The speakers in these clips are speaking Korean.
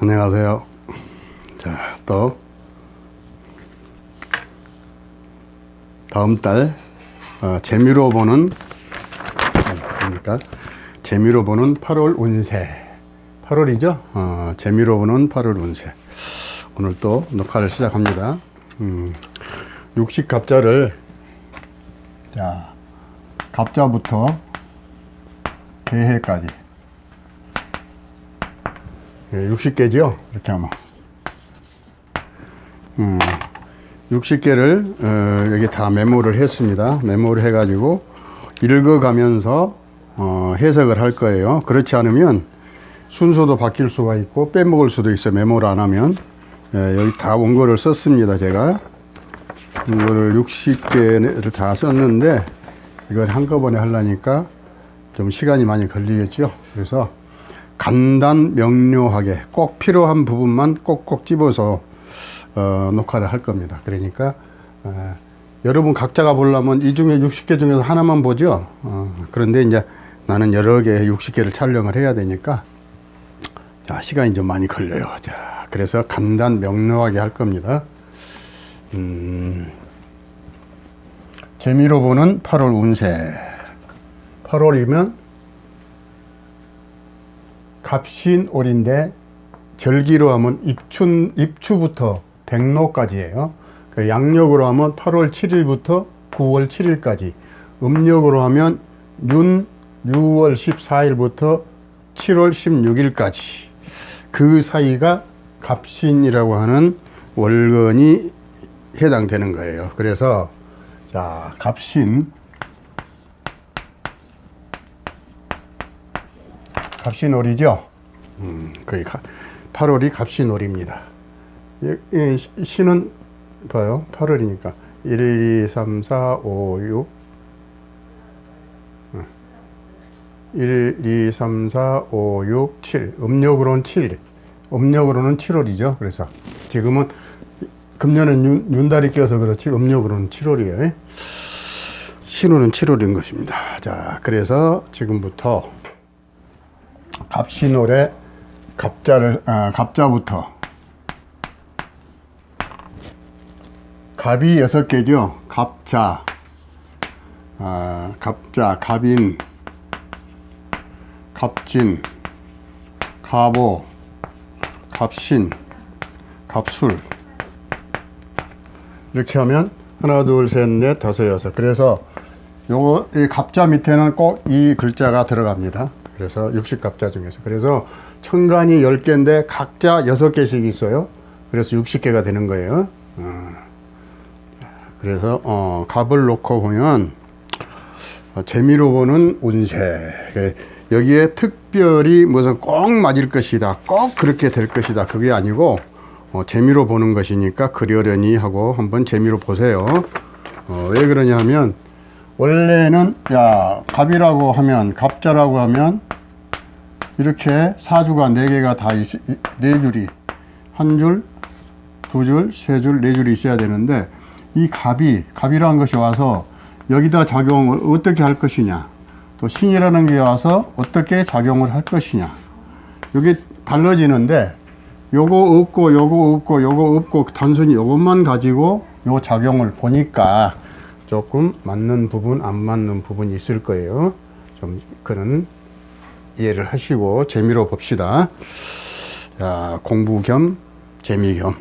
안녕하세요. 자, 또 다음 달 재미로 보는 그러니까 재미로 보는 8월 운세. 8월이죠? 재미로 보는 8월 운세. 오늘 또 녹화를 시작합니다. 육식갑자를 자, 갑자부터 개해까지 60개죠? 이렇게 하면 60개를 여기 다 메모를 했습니다. 메모를 해가지고 읽어가면서 해석을 할 거예요. 그렇지 않으면 순서도 바뀔 수가 있고 빼먹을 수도 있어요. 메모를 안 하면. 여기 다 원고를 썼습니다. 제가 이거를 60개를 다 썼는데 이걸 한꺼번에 하려니까 좀 시간이 많이 걸리겠죠. 그래서 간단 명료하게 꼭 필요한 부분만 꼭꼭 집어서 녹화를 할 겁니다. 그러니까 여러분 각자가 보려면 이 중에 60개 중에서 하나만 보죠. 그런데 이제 나는 여러 개 60개를 촬영을 해야 되니까 자, 시간이 좀 많이 걸려요. 자, 그래서 간단 명료하게 할 겁니다. 재미로 보는 8월 운세. 8월이면 갑신월인데 절기로 하면 입추부터 백로까지예요. 그 양력으로 하면 8월 7일부터 9월 7일까지, 음력으로 하면 6월 14일부터 7월 16일까지 그 사이가 갑신이라고 하는 월건이 해당되는 거예요. 그래서 자, 갑신월이죠. 거의 8월이 갑신월입니다. 시는 봐요. 8월이니까 1, 2, 3, 4, 5, 6 1, 2, 3, 4, 5, 6, 7 음력으로는 7 음력으로는 7월이죠. 그래서 지금은 금년은 윤달이 껴서 그렇지 음력으로는 7월이에요. 신월은 7월인 것입니다. 자, 그래서 지금부터 갑신월에 갑자부터 갑이 6개죠. 갑자, 갑인, 갑진, 갑오, 갑신, 갑술 이렇게 하면 하나, 둘, 셋, 넷, 다섯, 여섯. 그래서 요거 이 갑자 밑에는 꼭 이 글자가 들어갑니다. 그래서 60갑자 중에서. 그래서 천간이 10개인데 각자 6개씩 있어요. 그래서 60개가 되는 거예요. 그래서 갑을 놓고 보면 재미로 보는 운세. 여기에 특별히 무슨 꼭 맞을 것이다, 꼭 그렇게 될 것이다, 그게 아니고 재미로 보는 것이니까 그러려니 하고 한번 재미로 보세요. 왜 그러냐 하면 원래는 갑이라고 하면, 갑자라고 하면 이렇게 사주가 4개가 다 4줄이, 한 줄, 두 줄, 세 줄, 네 줄이 있어야 되는데 이 갑이라는 것이 와서 여기다 작용을 어떻게 할 것이냐, 또 신이라는 게 와서 어떻게 작용을 할 것이냐, 이게 달라지는데 요거 없고 요거 없고 요거 없고 단순히 요것만 가지고 요 작용을 보니까 조금 맞는 부분, 안 맞는 부분이 있을 거예요. 좀 그런 이해를 하시고 재미로 봅시다. 자, 공부 겸 재미 겸.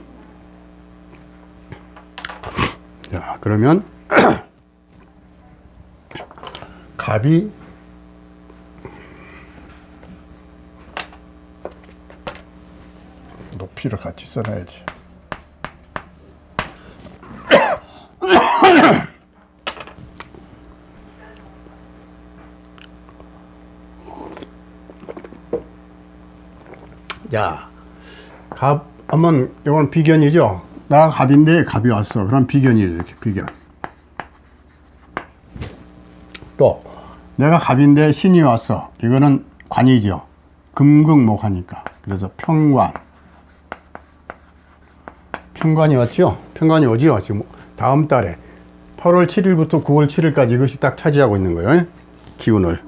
자, 그러면 갑이 높이를 같이 써놔야지. 자, 갑 하면 이건 비견이죠. 나 갑인데 갑이 왔어. 그럼 비견이죠. 이렇게 비견. 또 내가 갑인데 신이 왔어. 이거는 관이죠. 금극목하니까. 그래서 평관. 평관이 왔죠. 평관이 오지요. 지금 다음 달에 8월 7일부터 9월 7일까지 이것이 딱 차지하고 있는 거예요. 기운을.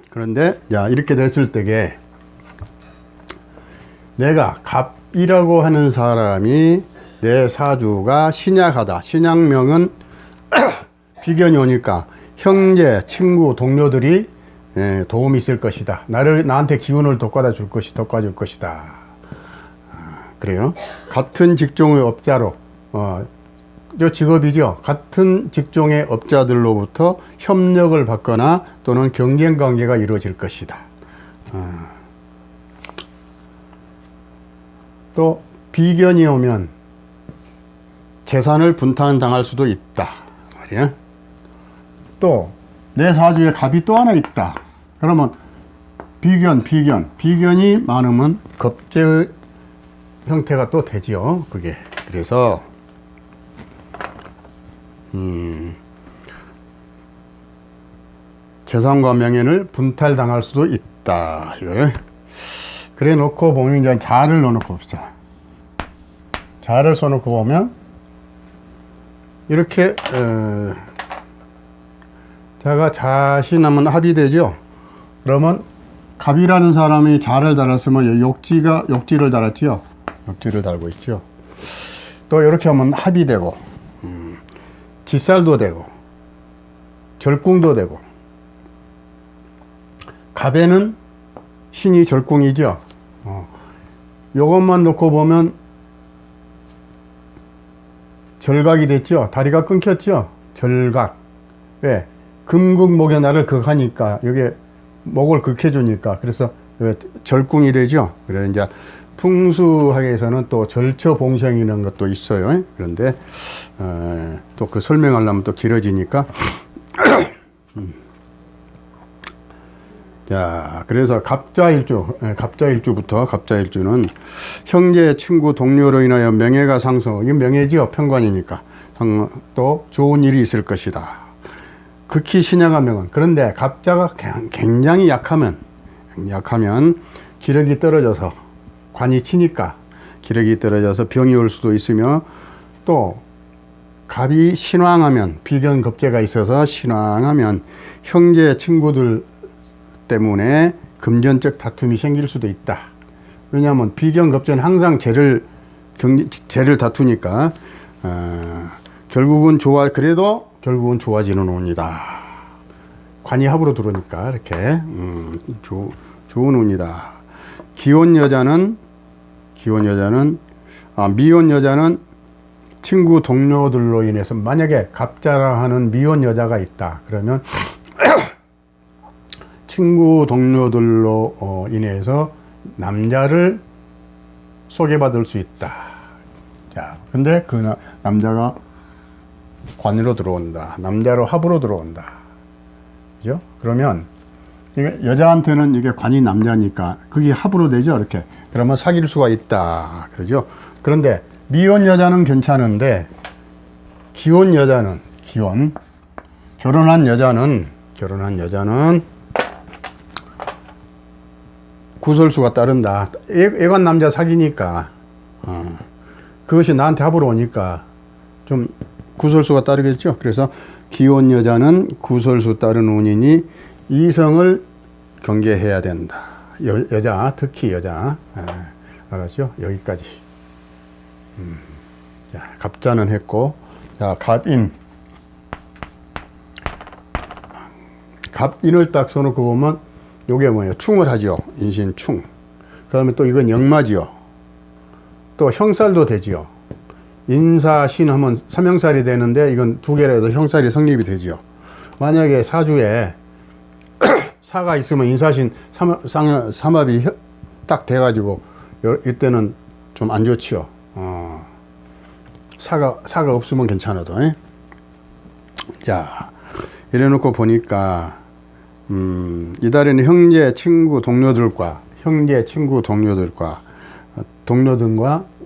그런데 야, 이렇게 됐을 때게 내가 갑이라고 하는 사람이 내 사주가 신약하다. 신약명은 비견이 오니까 형제, 친구, 동료들이 도움이 있을 것이다. 나한테 기운을 돋궈줄 것이다. 그래요. 같은 직종의 업자로, 저 직업이죠. 같은 직종의 업자들로부터 협력을 받거나 또는 경쟁 관계가 이루어질 것이다. 또 비견이 오면 재산을 분탕당할 수도 있다. 말이야. 또 내 사주에 갑이 또 하나 있다. 그러면 비견이 많으면 겁제 형태가 또 되지요. 그게. 그래서 재산과 명예를 분탈당할 수도 있다. 이거. 그래 놓고 보면 이제 자를 넣어놓고 봅시다. 자를 써놓고 보면 이렇게 자가 자신하면 합이 되죠. 그러면 갑이라는 사람이 자를 달았으면 욕지를 달았죠. 욕지를 달고 있죠. 또 이렇게 하면 합이 되고 짓살도 되고 절궁도 되고. 갑에는 신이 절궁이죠. 요것만 놓고 보면 절각이 됐죠. 다리가 끊겼죠. 절각. 왜? 금극목의 나를 극하니까, 여기 목을 극해주니까, 그래서 절궁이 되죠. 그래서 이제 풍수학에서는 또 절처봉생이라는 것도 있어요. 그런데 또 그 설명하려면 또 길어지니까. 자, 그래서 갑자일주는 형제, 친구, 동료로 인하여 명예가 상승, 이게 명예지요. 편관이니까. 또 좋은 일이 있을 것이다. 극히 신약한 명은. 그런데 갑자가 굉장히 약하면 기력이 떨어져서, 관이 치니까 기력이 떨어져서 병이 올 수도 있으며, 또 갑이 신왕하면, 비견겁제가 있어서 신왕하면 형제, 친구들 때문에 금전적 다툼이 생길 수도 있다. 왜냐하면 비견겁제는 항상 재를 다투니까 결국은 좋아지는 운이다. 관이 합으로 들어오니까 이렇게 좋은 운이다. 미혼 여자는 친구 동료들로 인해서, 만약에 갑자라 하는 미혼 여자가 있다 그러면 친구 동료들로 인해서 남자를 소개받을 수 있다. 자, 근데 그 남자가 관으로 들어온다. 남자로 합으로 들어온다. 그죠? 그러면 여자한테는 이게 관이 남자니까 그게 합으로 되죠. 이렇게. 그러면 사귈 수가 있다. 그러죠? 그런데 미혼 여자는 괜찮은데 결혼한 여자는 구설수가 따른다. 애관 남자 사귀니까 그것이 나한테 합으로 오니까 좀 구설수가 따르겠죠. 그래서 기혼 여자는 구설수 따른 운이니 이성을 경계해야 된다. 여자, 특히 여자. 알았죠? 여기까지. 자, 갑자는 했고, 자, 갑인을 딱 써놓고 보면 요게 뭐예요? 충을 하죠. 인신충. 그 다음에 또 이건 역마지요. 또 형살도 되지요. 인사신 하면 삼형살이 되는데 이건 두 개라도 형살이 성립이 되지요. 만약에 사주에 사가 있으면 인사신 삼합이 딱 돼가지고 이때는 좀 안 좋지요. 사가 없으면 괜찮아도. 자, 이래 놓고 보니까 이달에는 형제, 친구, 동료들과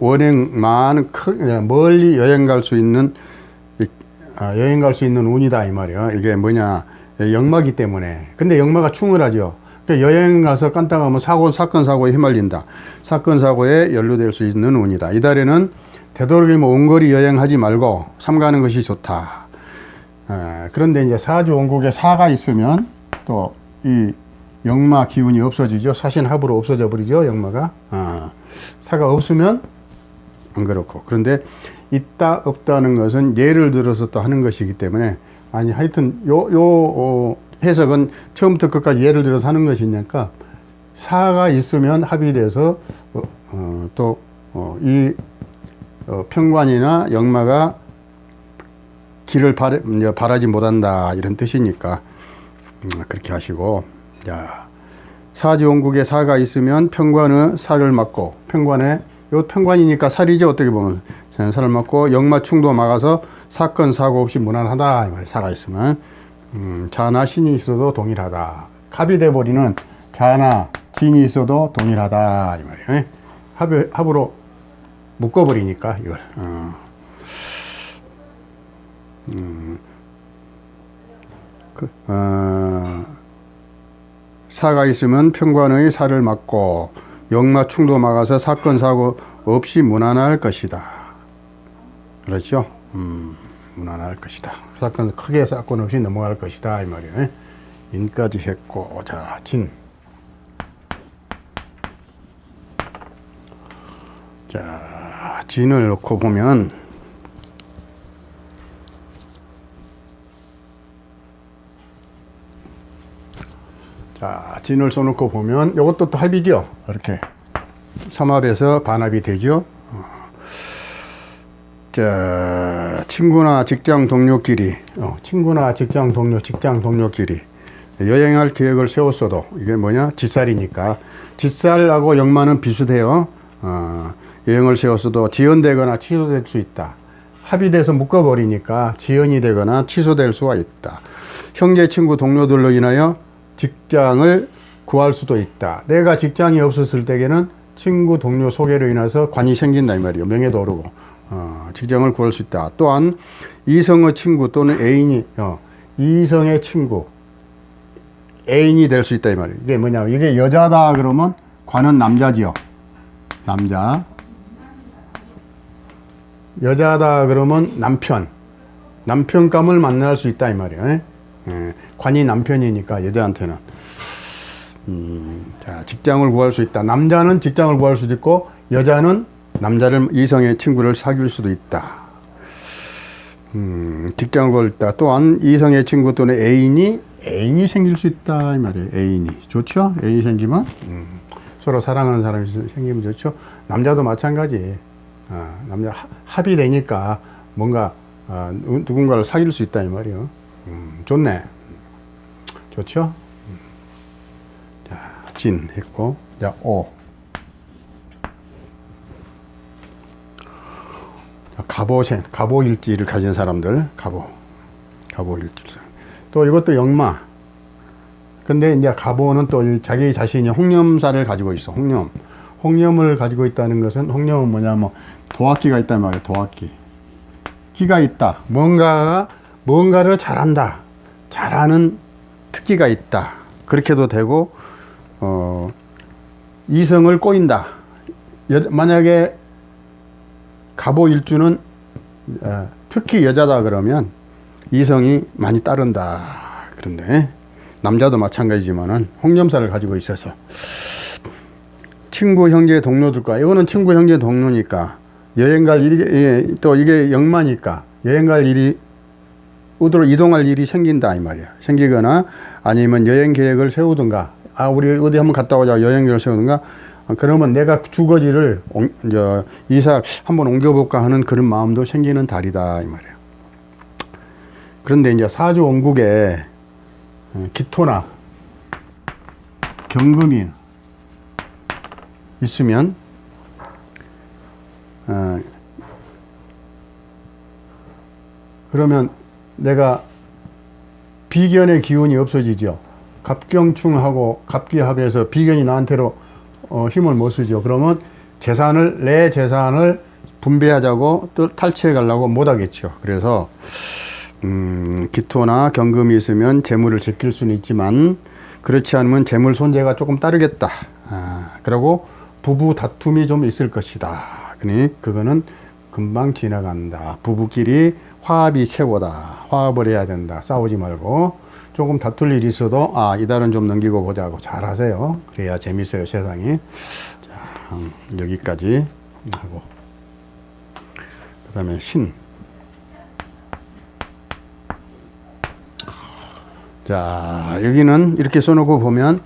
원행 멀리 여행 갈 수 있는 운이다 이 말이야. 이게 뭐냐, 역마기 때문에. 근데 역마가 충을 하죠. 여행 가서 깐딱하면 사건 사고에 휘말린다. 사건 사고에 연루될 수 있는 운이다. 이달에는 되도록이면 원거리 여행하지 말고 삼가는 것이 좋다. 그런데 이제 사주 원국에 사가 있으면 또 이 역마 기운이 없어지죠. 사신합으로 없어져 버리죠. 역마가. 사가 없으면 안 그렇고. 그런데 있다 없다는 것은 예를 들어서 또 하는 것이기 때문에, 아니 하여튼 요 해석은 처음부터 끝까지 예를 들어서 하는 것이니까, 사가 있으면 합이 돼서 이 평관이나 역마가 길을 바라지 못한다, 이런 뜻이니까 그렇게 하시고. 자, 사지원국에 사가 있으면 평관의 살을 막고, 평관에 요 평관이니까 살이죠. 어떻게 보면 살을 막고, 역마충도 막아서 사건 사고 없이 무난하다, 이 말이에요. 사가 있으면 자나 신이 있어도 동일하다. 갑이 돼버리는 자나 진이 있어도 동일하다, 이 말이에요. 합으로 묶어버리니까 이걸. 사가 있으면 평관의 살을 막고, 역마충도 막아서 사건 사고 없이 무난할 것이다. 그렇죠? 무난할 것이다. 크게 사건 없이 넘어갈 것이다, 이 말이에요. 인까지 했고. 자, 진. 자, 진을 놓고 보면, 자, 진을 써놓고 보면 이것도 또 합이죠. 이렇게 삼합에서 반합이 되죠. 자, 친구나 직장 동료끼리, 친구나 직장 동료끼리 여행할 계획을 세웠어도, 이게 뭐냐, 짓살이니까 짓살하고 역마는 비슷해요. 여행을 세웠어도 지연되거나 취소될 수 있다. 합이 돼서 묶어버리니까 지연이 되거나 취소될 수가 있다. 형제, 친구, 동료들로 인하여 직장을 구할 수도 있다. 내가 직장이 없었을 때에는 친구, 동료 소개로 인해서 관이 생긴다, 이 말이에요. 명예도 오르고 직장을 구할 수 있다. 또한 이성의 친구 또는 애인이 이성의 친구, 애인이 될 수 있다, 이 말이에요. 이게 뭐냐면, 이게 여자다 그러면 관은 남자지요. 남자. 여자다 그러면 남편감을 만날 수 있다, 이 말이에요. 관이 남편이니까 여자한테는. 자, 직장을 구할 수 있다. 남자는 직장을 구할 수도 있고, 여자는 이성의 친구를 사귈 수도 있다. 직장을 구할 수 있다. 또한 이성의 친구 또는 애인이 생길 수 있다, 이 말이에요. 애인이 좋죠. 애인이 생기면 서로 사랑하는 사람이 생기면 좋죠. 남자도 마찬가지. 남자 합이 되니까 뭔가 누군가를 사귈 수 있다, 이 말이에요. 좋네. 좋죠? 자, 진 했고. 자, 오. 자, 갑오일지를 가진 사람들. 갑오일지. 또 이것도 역마. 근데 이제 갑오는 또 자기 자신이 홍념사를 가지고 있어. 홍념을 가지고 있다는 것은, 홍념은 뭐냐면 도학기가 있단 말이에요. 도학기. 기가 있다. 뭔가를 잘하는 특기가 있다. 그렇게도 되고, 이성을 꼬인다. 만약에 갑오일주는 특히 여자다 그러면 이성이 많이 따른다. 그런데 남자도 마찬가지지만은 홍념사를 가지고 있어서, 친구, 형제, 동료들과, 이거는 친구, 형제, 동료니까 여행 갈 일이, 또 이게 역마니까 여행 갈 일이, 우도로 이동할 일이 생긴다, 이 말이야. 생기거나 아니면 여행 계획을 세우든가, 우리 어디 한번 갔다 오자, 여행 계획을 세우든가, 그러면 내가 주거지를 이사 한번 옮겨볼까 하는 그런 마음도 생기는 달이다, 이 말이에요. 그런데 이제 사주 원국에 기토나 경금이 있으면 그러면 내가 비견의 기운이 없어지죠. 갑경충하고 갑기합에서 비견이 나한테로 힘을 못 쓰죠. 그러면 내 재산을 분배하자고 또 탈취해 가려고 못 하겠죠. 그래서 기토나 경금이 있으면 재물을 지킬 수는 있지만, 그렇지 않으면 재물 손재가 조금 따르겠다. 그리고 부부 다툼이 좀 있을 것이다. 그러니 그거는 금방 지나간다. 부부끼리 화합이 최고다. 화합을 해야 된다. 싸우지 말고. 조금 다툴 일이 있어도, 이달은 좀 넘기고 보자고 잘 하세요. 그래야 재밌어요, 세상이. 자, 여기까지 하고. 그 다음에 신. 자, 여기는 이렇게 써놓고 보면,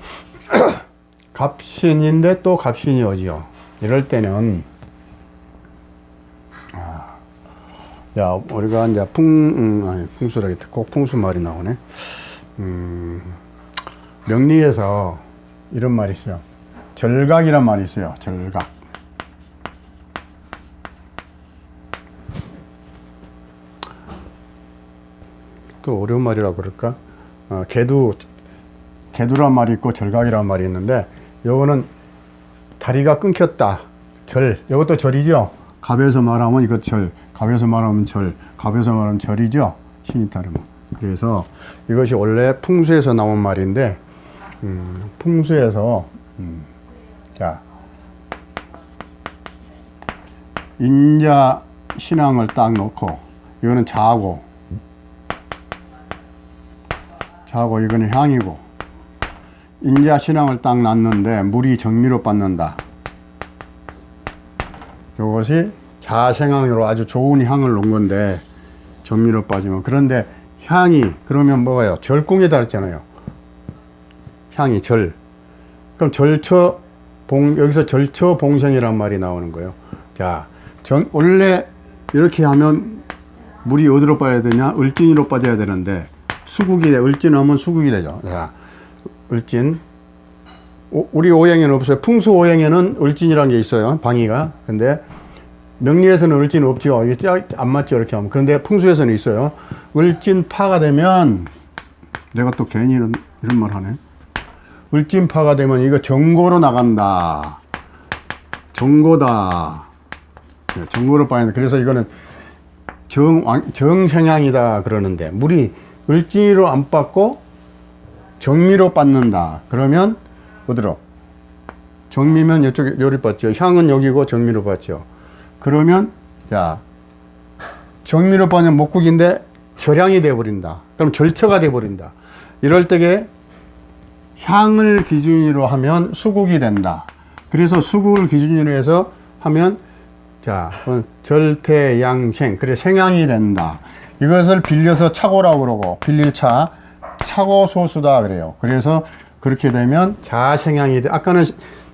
갑신인데 또 갑신이 오지요. 이럴 때는, 야, 우리가 이제 풍수라기 꼭 풍수 말이 나오네. 명리에서 이런 말이 있어요. 절각이란 말이 있어요. 절각. 또 어려운 말이라고 그럴까? 개두란 말이 있고 절각이란 말이 있는데, 요거는 다리가 끊겼다. 절. 이것도 절이죠. 갑에서 말하면 이것 절. 갑에서 말하면 절. 갑에서 말하면 절이죠. 신이 따르면. 그래서 이것이 원래 풍수에서 나온 말인데, 풍수에서, 자, 인자 신앙을 딱 놓고, 이거는 자고, 이거는 향이고, 인자 신앙을 딱 놨는데 물이 정미로 빠는다. 이것이 자생향으로 아주 좋은 향을 놓은 건데 정미로 빠지면, 그런데 향이 그러면 뭐가요? 절궁에다 했잖아요. 향이 절. 그럼 여기서 절처봉생이란 말이 나오는 거예요. 자, 원래 이렇게 하면 물이 어디로 빠져야 되냐? 을진으로 빠져야 되는데 을진하면 수국이 되죠. 자, 을진. 우리 오행에는 없어요. 풍수 오행에는 을진이라는 게 있어요. 방위가. 근데 명리에서는 을진 없죠. 이게 안 맞죠. 이렇게 하면. 그런데 풍수에서는 있어요. 을진파가 되면, 내가 또 괜히 이런 말 하네. 을진파가 되면 이거 정고로 나간다. 정고다. 네, 정고로 빠진다. 그래서 이거는 정생향이다 그러는데, 물이 을진으로 안 빠고 정미로 빠는다. 그러면 어디로? 정미면 이쪽에 요리 빠죠. 향은 여기고 정미로 빠죠. 그러면, 자, 정미로 빠면 목국인데 절향이 되어버린다. 그럼 절처가 되어버린다. 이럴 때에 향을 기준으로 하면 수국이 된다. 그래서 수국을 기준으로 해서 하면, 자, 절태양생. 그래, 생향이 된다. 이것을 빌려서 차고라고 그러고, 빌릴 차고소수다 그래요. 그래서 그렇게 되면 자생향이 돼. 아까는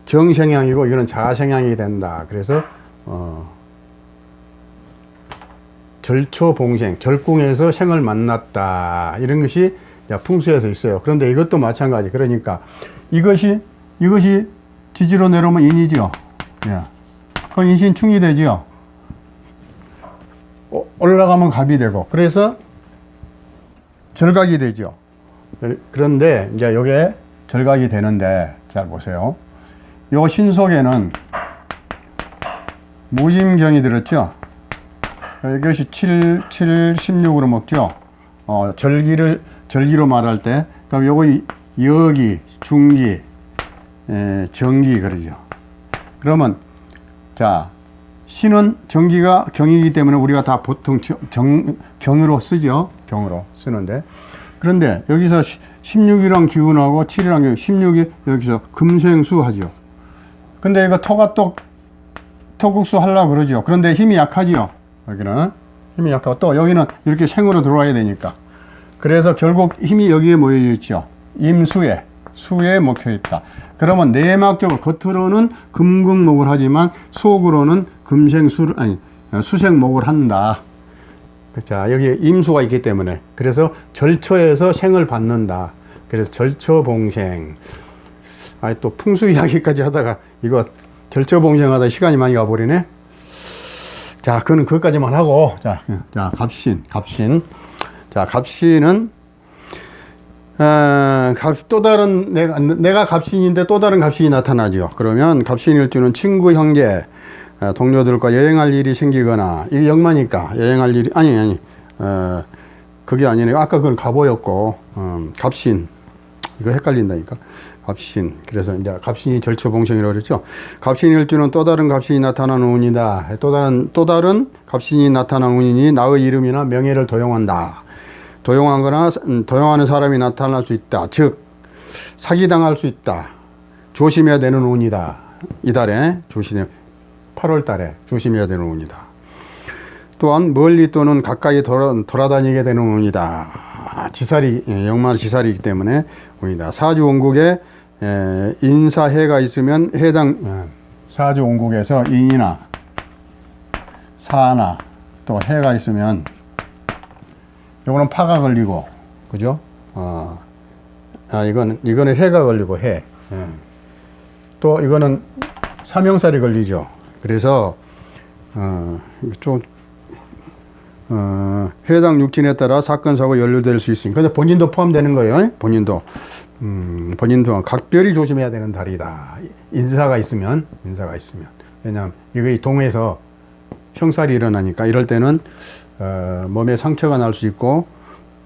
정생향이고 이거는 자생향이 된다. 그래서 절초봉생, 절궁에서 생을 만났다. 이런 것이 풍수에서 있어요. 그런데 이것도 마찬가지. 그러니까 이것이 지지로 내려오면 인이죠. 예. 그럼 인신충이 되죠. 올라가면 갑이 되고, 그래서 절각이 되죠. 그런데 이제 요게 절각이 되는데, 잘 보세요. 요 신 속에는 무짐경이 들었죠. 이것이 7, 16으로 먹죠. 절기로 말할 때, 그럼 요거 여기, 중기, 정기 그러죠. 그러면, 자, 신은 정기가 경이기 때문에 우리가 다 보통 경으로 쓰죠. 경으로 쓰는데. 그런데 여기서 16이랑 기운하고 7이랑 기운, 16이 여기서 금생수 하죠. 근데 이거 토국수 하려고 그러죠. 그런데 힘이 약하지요. 여기는 힘이 약하고, 또 여기는 이렇게 생으로 들어와야 되니까. 그래서 결국 힘이 여기에 모여 있죠. 수에 먹혀 있다. 그러면 내막적으로 겉으로는 금극목을 하지만 속으로는 수생목을 한다. 자, 여기에 임수가 있기 때문에. 그래서 절처에서 생을 받는다. 그래서 절처봉생. 또 풍수 이야기까지 하다가 이거 절처봉생하다 시간이 많이 가버리네. 자, 그것까지만 하고. 자, 갑신. 자, 갑신은 또 다른 내가 갑신인데 또 다른 갑신이 나타나죠. 그러면 갑신일 주는 친구, 형제, 동료들과 여행할 일이 생기거나, 이게 역마니까 여행할 일이 그게 아니네요. 아까 그건 갑오였고, 갑신. 이거 헷갈린다니까. 갑신. 그래서 이제 갑신이 절처봉생이라고 그랬죠. 갑신일주는 또 다른 갑신이 나타나는 운이다. 또 다른 갑신이 나타나는 운이니 나의 이름이나 명예를 도용한다. 도용하는 사람이 나타날 수 있다. 즉 사기당할 수 있다. 조심해야 되는 운이다. 이 달에 8월 달에 조심해야 되는 운이다. 또한 멀리 또는 가까이 돌아다니게 되는 운이다. 역마는 지살이기 때문에 운이다. 사주 원국에 인사해가 있으면 사주 원국에서 인이나 사나 또 해가 있으면 요거는 파가 걸리고, 그죠? 이거는 해가 걸리고 해. 또 이거는 사명살이 걸리죠. 그래서 해당 육진에 따라 사건 사고 연루될 수 있으니까 본인도 포함되는 거예요. 본인도 각별히 조심해야 되는 달이다. 인사가 있으면. 왜냐하면 이게 동에서 형살이 일어나니까 이럴 때는 몸에 상처가 날 수 있고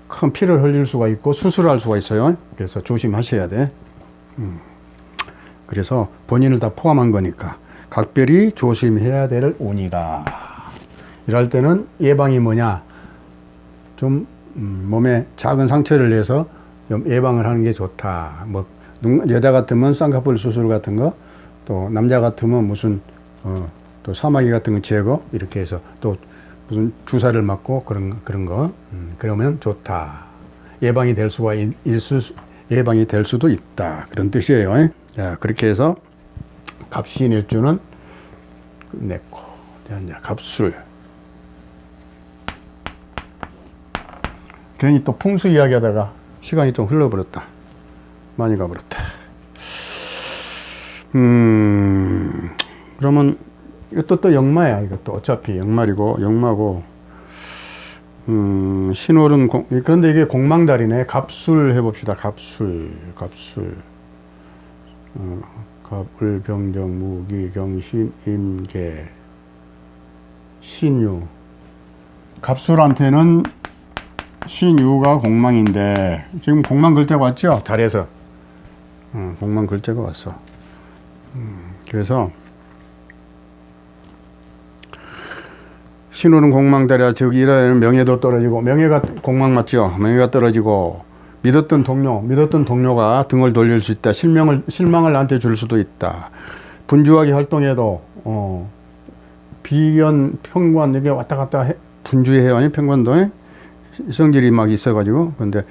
큰 피를 흘릴 수가 있고 수술할 수가 있어요. 그래서 조심하셔야 돼. 그래서 본인을 다 포함한 거니까 각별히 조심해야 될 운이다. 이럴 때는 예방이 뭐냐? 좀 몸에 작은 상처를 내서 좀 예방을 하는 게 좋다. 뭐 여자 같으면 쌍꺼풀 수술 같은 거, 또 남자 같으면 무슨 또 사마귀 같은 거 제거 이렇게 해서 또 무슨 주사를 맞고 그런 거 그러면 좋다. 예방이 될 수도 있다. 그런 뜻이에요. 자, 그렇게 해서 갑신일주는 끝냈고, 이제 갑술. 괜히 또 풍수 이야기하다가 시간이 좀 흘러버렸다. 많이 가버렸다. 그러면 이것도 또 역마야. 이것도 어차피 역마고 신월은 그런데 이게 공망달이네. 갑술 해봅시다. 갑술. 갑을, 병정, 무기, 경신, 임계, 신유. 갑술한테는 신유가 공망인데 지금 공망 글자가 왔죠? 달에서 공망 글자가 왔어. 그래서 신호는 공망달이야. 즉 이라는 명예도 떨어지고, 명예가 공망 맞죠? 명예가 떨어지고, 믿었던 동료가 등을 돌릴 수 있다. 실망을 나한테 줄 수도 있다. 분주하게 활동해도 비견, 평관 이게 왔다 갔다 분주해요. 평관도 성질이 막 있어가지고. 근데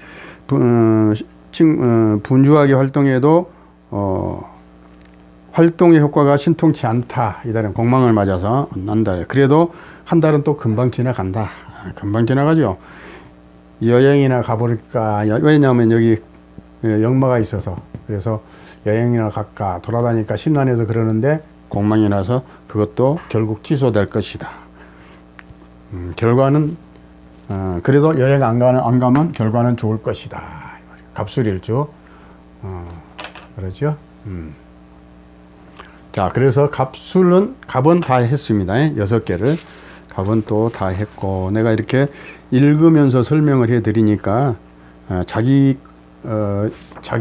분주하게 활동해도 활동의 효과가 신통치 않다. 이 달은 공망을 맞아서 난다. 그래도 한 달은 또 금방 지나간다. 금방 지나가죠. 여행이나 가볼까. 왜냐하면 여기 역마가 있어서. 그래서 여행이나 갈까 돌아다니까 심란해서 그러는데 공망이 나서 그것도 결국 취소될 것이다. 결과는 그래도 여행 안 가면 결과는 좋을 것이다. 갑술일주. 그렇죠? 자, 그래서 갑은 다 했습니다. 6개를. 갑은 또 다 했고, 내가 이렇게 읽으면서 설명을 해 드리니까 자기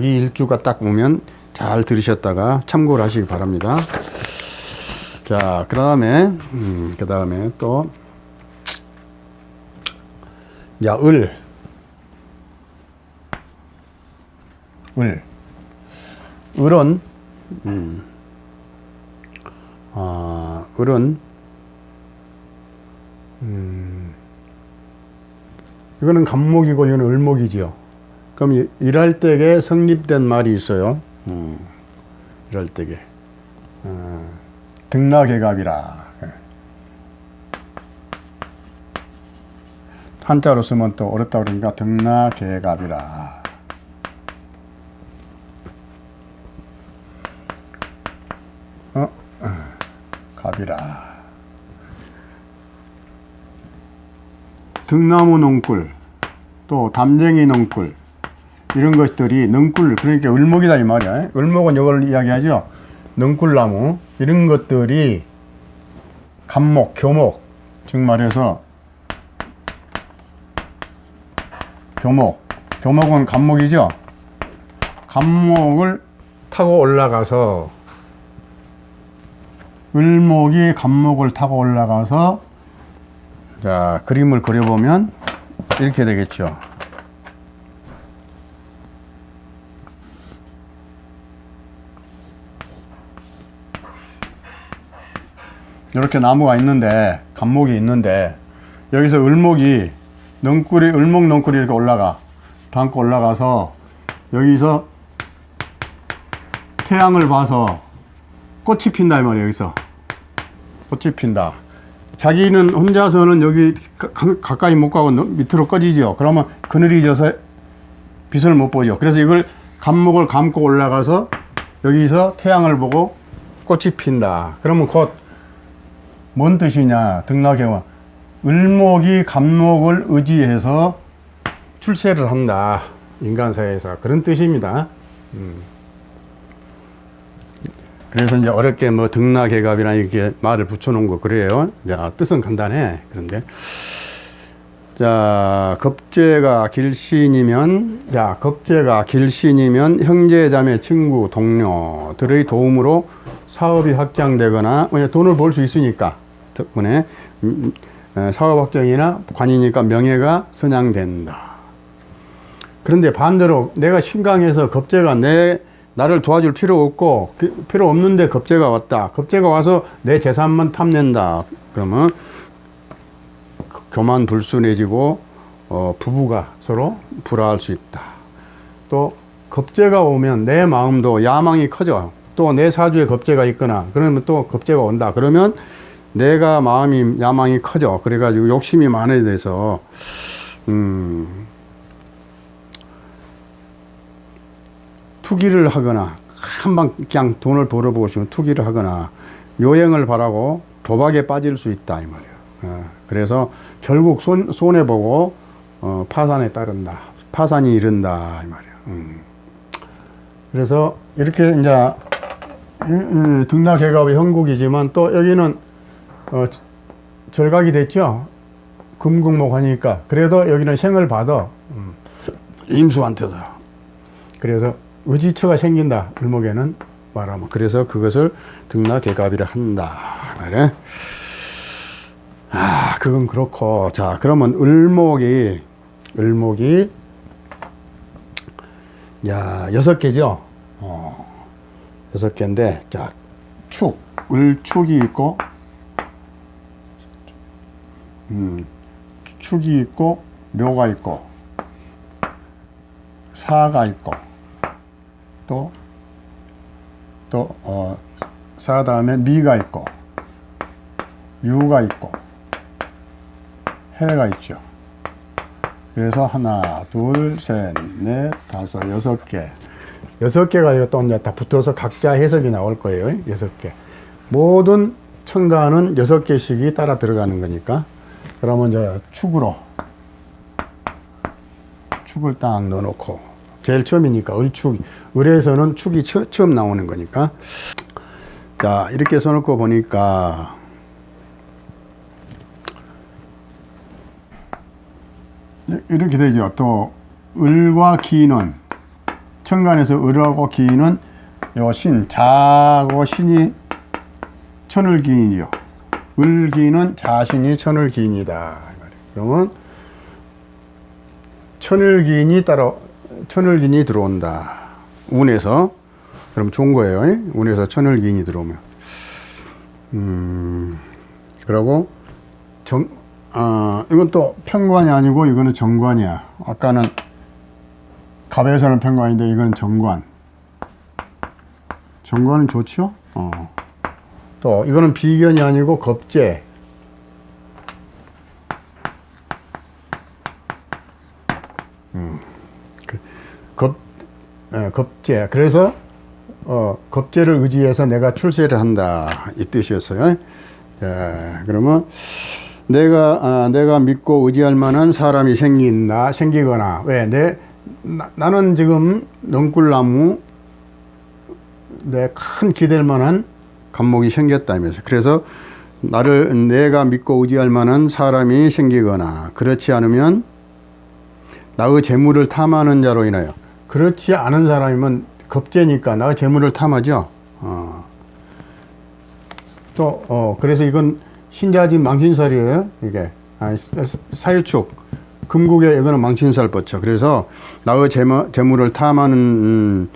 일주가 딱 오면 잘 들으셨다가 참고를 하시기 바랍니다. 자, 그 다음에 또 야, 을은 이거는 갑목이고 이거는 을목이죠. 그럼 일할 때에 성립된 말이 있어요. 일할 때에 등락개갑이라. 한자로 쓰면 또 어렵다 그러니까 등락개갑이라. 갑이라. 등나무 넝굴, 또 담쟁이 넝굴, 이런 것들이 넝굴, 그러니까 을목이다 이 말이야. 을목은 이걸 이야기하죠. 넝굴나무, 이런 것들이 갑목, 교목, 즉 말해서 교목은 갑목이죠. 갑목을 타고 올라가서 을목이 갑목을 타고 올라가서 자 그림을 그려보면 이렇게 되겠죠. 이렇게 나무가 있는데 갑목이 있는데 여기서 을목이 넝쿨이 을목 넝쿨이 이렇게 올라가 담고 올라가서 여기서 태양을 봐서 꽃이 핀다 이 말이에요. 여기서 꽃이 핀다. 자기는 혼자서는 여기 가까이 못 가고 밑으로 꺼지죠. 그러면 그늘이 져서 빛을 못 보죠. 그래서 이걸 갑목을 감고 올라가서 여기서 태양을 보고 꽃이 핀다. 그러면 곧 뭔 뜻이냐? 등락해와 을목이 갑목을 의지해서 출세를 한다. 인간사회에서 그런 뜻입니다. 그래서 이제 어렵게 뭐 등락해갑이나 이렇게 말을 붙여놓은 거 그래요. 자, 뜻은 간단해. 그런데 자 겁재가 길신이면 형제, 자매, 친구, 동료들의 도움으로 사업이 확장되거나 돈을 벌 수 있으니까 덕분에 사업 확장이나 관이니까 명예가 선양된다. 그런데 반대로 내가 신강해서 겁재가 나를 도와줄 필요 없고 필요 없는데 겁재가 왔다. 겁재가 와서 내 재산만 탐낸다. 그러면 교만불순해지고 부부가 서로 불화할 수 있다. 또 겁재가 오면 내 마음도 야망이 커져. 또 내 사주에 겁재가 있거나 그러면 또 겁재가 온다. 그러면 내가 마음이 야망이 커져. 그래가지고 욕심이 많아져서 투기를 하거나 한방 그냥 돈을 벌어보고 싶으면 투기를 하거나 요행을 바라고 도박에 빠질 수 있다 이 말이에요. 그래서 결국 손해보고 파산에 따른다. 파산이 이른다 이 말이에요. 그래서 이렇게 이제 등락해갑의 형국이지만 또 여기는 절각이 됐죠. 금국목 하니까 그래도 여기는 생을 받아 임수한테서. 그래서 의지처가 생긴다. 을목에는 말하면. 그래서 그것을 등락해갑이라 한다 말이야. 그건 그렇고. 자, 그러면 을목이 야 6개죠. 6개인데 자 을축이 있고 축이 있고 묘가 있고 사가 있고 사 다음에 미가 있고 유가 있고 해가 있죠. 그래서 하나, 둘, 셋, 넷, 다섯, 6개. 6개가 이거 또 이제 다 붙어서 각자 해석이 나올 거예요. 6개. 모든 천간은 6개씩이 따라 들어가는 거니까. 그러면 이제 축을 딱 넣어놓고. 제일 처음이니까 을축. 을에서는 축이 처음 나오는 거니까. 자, 이렇게 써놓고 보니까. 이렇게 되죠. 또 을과 기는 천간에서 을하고 기는 요 자고 신이 천을기인이요. 을기는 자신이 천을기인이다. 그러면 천을기인이 들어온다. 운에서. 그럼 좋은 거예요. 운에서 천을기인이 들어오면. 그리고 이건 또 편관이 아니고 이거는 정관이야. 아까는 갑에서는 편관인데 이거는 정관. 정관은 좋죠? 또 이거는 비견이 아니고 겁재. 겁재. 그래서 겁재를 의지해서 내가 출세를 한다 이 뜻이었어요. 자, 그러면 내가 믿고 의지할 만한 사람이 생기거나 왜 나는 지금 넝쿨나무 내 큰 기댈 만한 갑목이 생겼다면서. 그래서 내가 믿고 의지할 만한 사람이 생기거나 그렇지 않으면 나의 재물을 탐하는 자로 인하여 그렇지 않은 사람이면 겁재니까 나가 재물을 탐하죠. 그래서 이건 신자지 망신살이에요. 이게 사유축 금국에 이거는 망신살 뻗쳐. 그래서 나의 재물을 탐하는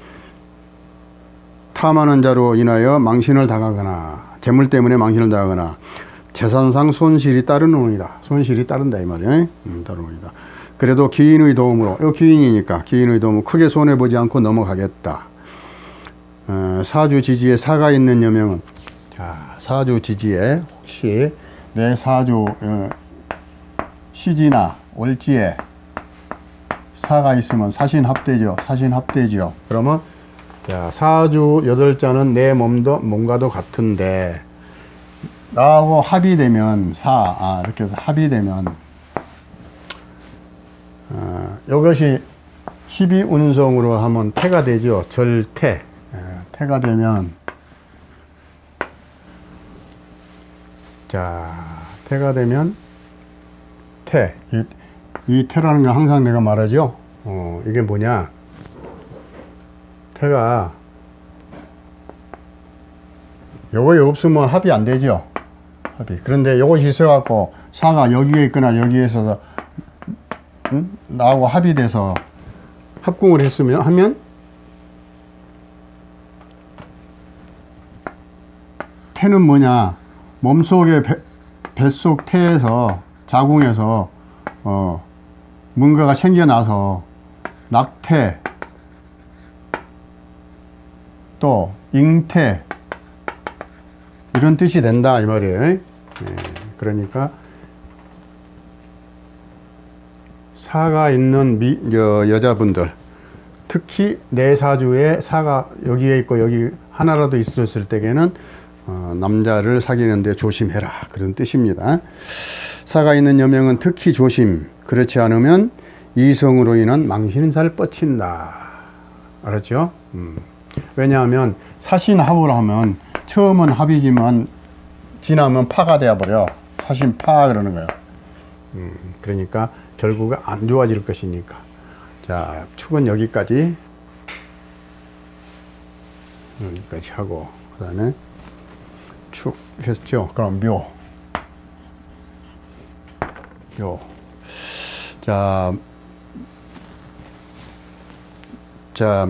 자로 인하여 망신을 당하거나 재물 때문에 망신을 당하거나 재산상 손실이 따르느니라. 손실이 따른다 이 말이에요. 따르느니라. 그래도 기인의 도움으로, 이거 기인이니까 기인의 도움으로 크게 손해보지 않고 넘어가겠다. 사주 지지에 사가 있는 여명은, 자, 사주 지지에 혹시 내 사주 시지나 월지에 사가 있으면 사신합대죠. 사신합대지요. 그러면 자, 사주 8자는 내 몸과도 같은데 나하고 합이 되면 이렇게 해서 합이 되면 이것이 12운성으로 하면 태가 되죠. 절태. 태가 되면 자, 태가 되면 이 태라는 건 항상 내가 말하죠. 이게 뭐냐? 태가 요거 없으면 합이 안 되죠. 합이. 그런데 요것이 있어갖고 사가 여기에 있거나 여기에 있어서 나하고 합이 돼서 합궁을 하면 태는 뭐냐? 몸속에 뱃속 태에서 자궁에서 뭔가가 생겨나서 낙태 또 잉태 이런 뜻이 된다 이 말이에요. 그러니까 사가 있는 여자분들, 특히 내 사주에 사가 여기에 있고 여기 하나라도 있었을 때에는 남자를 사귀는데 조심해라 그런 뜻입니다. 사가 있는 여명은 특히 조심. 그렇지 않으면 이성으로 인한 망신살 뻗친다. 알았죠? 왜냐하면 사신합을 하면 처음은 합이지만 지나면 파가 되어버려. 사신파 그러는 거예요. 그러니까 결국은 안 좋아질 것이니까. 자, 축은 여기까지 하고 그 다음에 축 했죠. 그럼 묘. 자,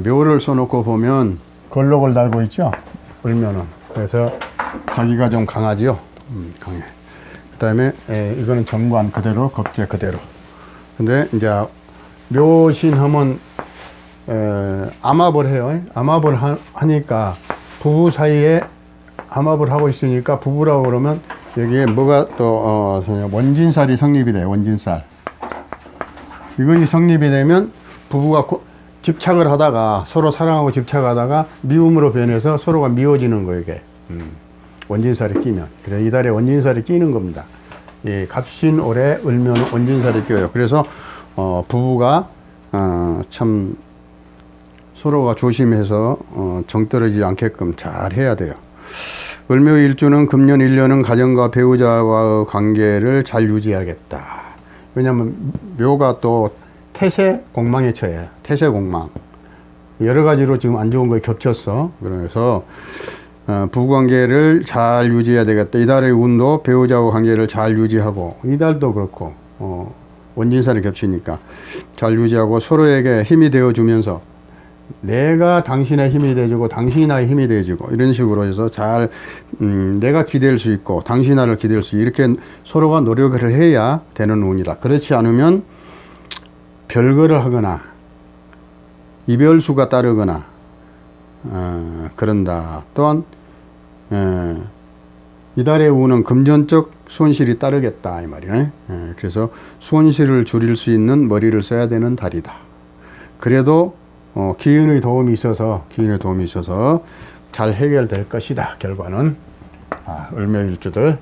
묘를 써놓고 보면 걸록을 달고 있죠. 울면은. 그래서 자기가 좀 강하죠. 강해. 그 다음에 이거는 정관 그대로, 겁재 그대로. 근데 이제 묘신 하면 암합을 해요. 암합을 하니까 부부 사이에 암합을 하고 있으니까 부부라고 그러면 여기에 뭐가 또 원진살이 성립이 돼요. 원진살. 이것이 성립이 되면 부부가 집착을 하다가 서로 사랑하고 집착하다가 미움으로 변해서 서로가 미워지는 거예요. 이게 원진살이 끼면. 그래서 이달에 원진살이 끼는 겁니다. 이 갑신올에 을면 원진살이 껴요. 그래서 부부가 참 서로가 조심해서 정 떨어지지 않게끔 잘 해야 돼요. 을묘일주는 금년 1년은 가정과 배우자와의 관계를 잘 유지하겠다. 왜냐하면 묘가 또 태세 공망에 처해요. 태세 공망. 여러 가지로 지금 안 좋은 거에 겹쳤어. 그래서 부부관계를 잘 유지해야 되겠다. 이달의 운도 배우자와 관계를 잘 유지하고, 이달도 그렇고 원진살이 겹치니까 잘 유지하고 서로에게 힘이 되어주면서 내가 당신의 힘이 되어주고 당신이 나의 힘이 되어주고 이런 식으로 해서 잘 내가 기댈 수 있고 당신이 나를 기댈 수 있고 이렇게 서로가 노력을 해야 되는 운이다. 그렇지 않으면 별거를 하거나 이별수가 따르거나 그런다. 또한 이달의 운은 금전적 손실이 따르겠다 이 말이에요. 그래서 손실을 줄일 수 있는 머리를 써야 되는 달이다. 그래도 기운의 도움이 있어서 잘 해결될 것이다. 결과는 을묘일주들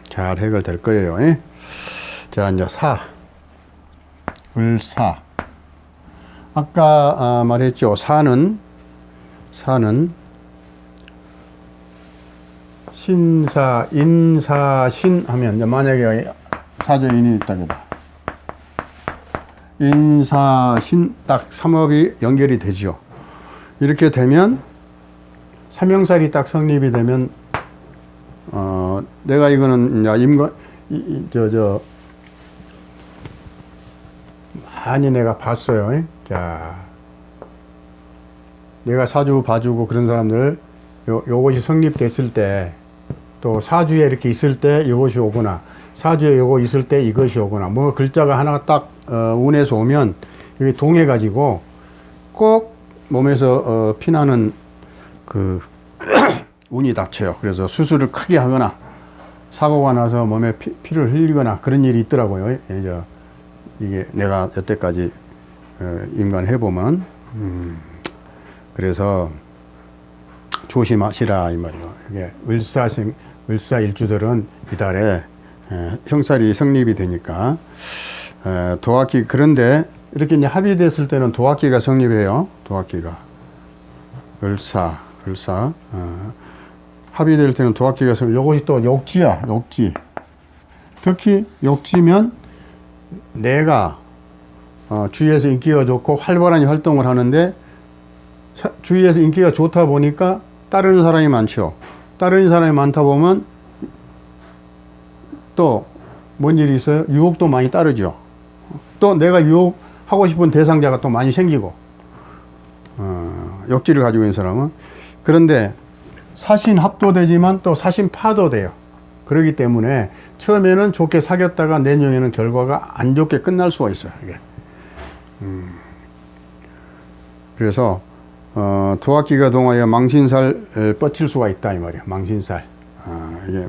잘 해결될 거예요. 자, 이제 을사. 아까 말했죠. 사는 신사, 인사, 신 하면 이제 만약에 사조인이 있다 그래. 인사, 신 딱 삼업이 연결이 되죠. 이렇게 되면 삼형살이 딱 성립이 되면 내가 이거는 야 임관 많이 내가 봤어요. 자, 내가 사주 봐주고 그런 사람들 요것이 성립됐을 때 또 사주에 이렇게 있을 때 이것이 오거나 사주에 요거 있을 때 이것이 오거나 뭐 글자가 하나 딱 운에서 오면 이게 동해 가지고 꼭 몸에서 피나는 그 운이 닥쳐요. 그래서 수술을 크게 하거나 사고가 나서 몸에 피를 흘리거나 그런 일이 있더라고요. 이게 내가 여태까지 인간 해보면 그래서 조심하시라 이 말이에요. 이게 을사일주들은 이달에 형살이 성립이 되니까 도학기 그런데 이렇게 이제 합의됐을 때는 도학기가 성립해요. 도학기가 을사 합의될 때는 도학기가 성립. 이것이 또 욕지야. 욕지. 특히 욕지면 내가 주위에서 인기가 좋고 활발한 활동을 하는데 주위에서 인기가 좋다 보니까 따르는 사람이 많죠. 따르는 사람이 많다 보면 또 뭔 일이 있어요? 유혹도 많이 따르죠. 또 내가 유혹하고 싶은 대상자가 또 많이 생기고 역지를 가지고 있는 사람은 그런데 사신합도 되지만 또 사신파도 돼요. 그렇기 때문에 처음에는 좋게 사귀었다가 내년에는 결과가 안 좋게 끝날 수가 있어요. 이게. 그래서 도학기가 동하여 망신살 뻗칠 수가 있다 이 말이에요. 망신살. 이게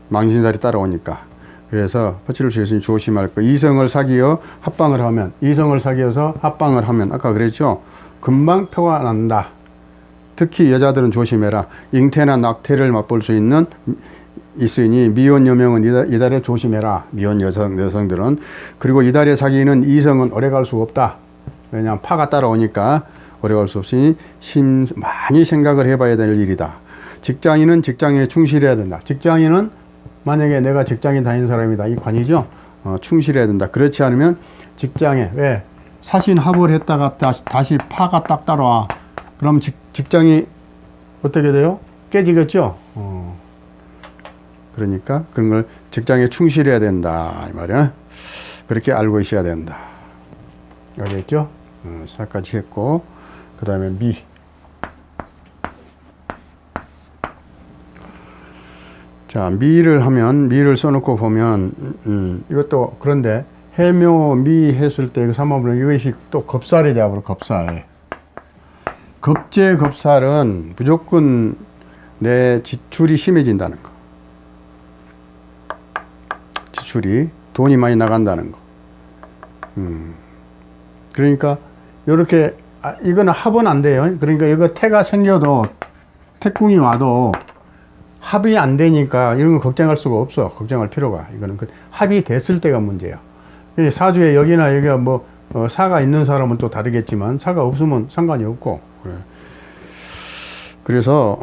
망신살이 따라오니까. 그래서 뻗칠 수 있으니 조심할 거. 이성을 사귀어 합방을 하면 이성을 사귀어서 합방을 하면 아까 그랬죠. 금방 표가 난다. 특히 여자들은 조심해라. 잉태나 낙태를 맛볼 수 있으니 미혼 여명은 이달에 조심해라. 미혼 여성들은. 그리고 이달에 사귀는 이성은 오래갈 수가 없다. 왜냐하면 파가 따라오니까 오래갈 수 없으니 많이 생각을 해봐야 될 일이다. 직장인은 직장에 충실해야 된다. 직장인은 만약에 내가 직장에 다니는 사람이다. 이 관이죠. 충실해야 된다. 그렇지 않으면 직장에 왜 사신합을 했다가 다시 파가 딱 따라와. 그럼 직장이 어떻게 돼요? 깨지겠죠. 그러니까 그런 걸 직장에 충실해야 된다 이 말이야. 그렇게 알고 있어야 된다. 알겠죠? 사까지 했고 그 다음에 미. 자, 미를 하면 미를 써놓고 보면 이것도 그런데 해묘 미 했을 때 그 삼합은 이것이 또 겁살이 되어버려. 겁살. 겁재 겁살은 무조건 내 지출이 심해진다는 거. 지출이 돈이 많이 나간다는 거. 그러니까 이렇게 이거는 합은 안 돼요. 그러니까 이거 태가 생겨도 태궁이 와도 합이 안 되니까 이런 거 걱정할 수가 없어. 걱정할 필요가. 이거는 합이 됐을 때가 문제야. 사주에 여기나 여기가 뭐 사가 있는 사람은 또 다르겠지만 사가 없으면 상관이 없고. 그래. 그래서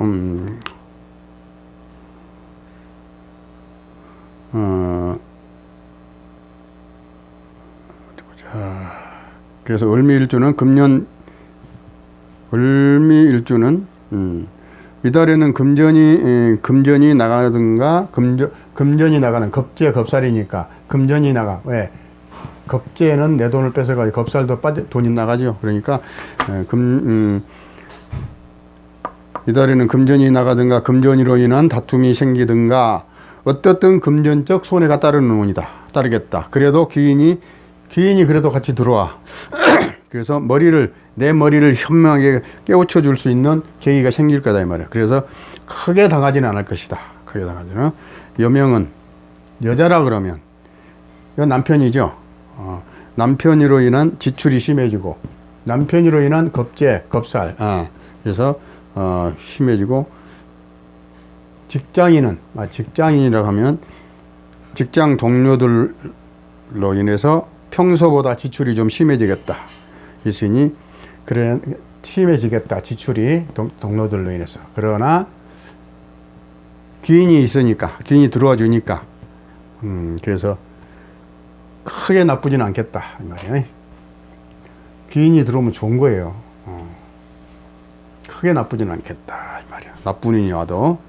그래서 을미일주는 을미일주는 이달에는 금전이 나가든가 금전이 나가는 겁재 겁살이니까 금전이 나가. 왜? 겁재는 내 돈을 뺏어가지고 겁살도 돈이 나가죠. 그러니까 이달에는 금전이 나가든가 금전으로 인한 다툼이 생기든가 어떻든 금전적 손해가 따르는 운이다. 따르겠다. 그래도 귀인이 그래도 같이 들어와. 그래서 내 머리를 현명하게 깨우쳐 줄 수 있는 계기가 생길 거다 이 말이야. 그래서 크게 당하지는 않을 것이다. 크게 당하지는. 여명은 여자라 그러면 이건 남편이죠. 남편으로 인한 지출이 심해지고 남편으로 인한 겁재, 겁살. 그래서 심해지고 직장인이라고 하면 직장 동료들로 인해서 평소보다 지출이 좀 심해지겠다. 있으니 그래 심해지겠다. 지출이 동료들로 인해서. 그러나 귀인이 있으니까 귀인이 들어와 주니까 그래서 크게 나쁘지는 않겠다 이 말이에요. 귀인이 들어오면 좋은 거예요. 크게 나쁘지는 않겠다 이 말이야. 나쁜 인이 와도.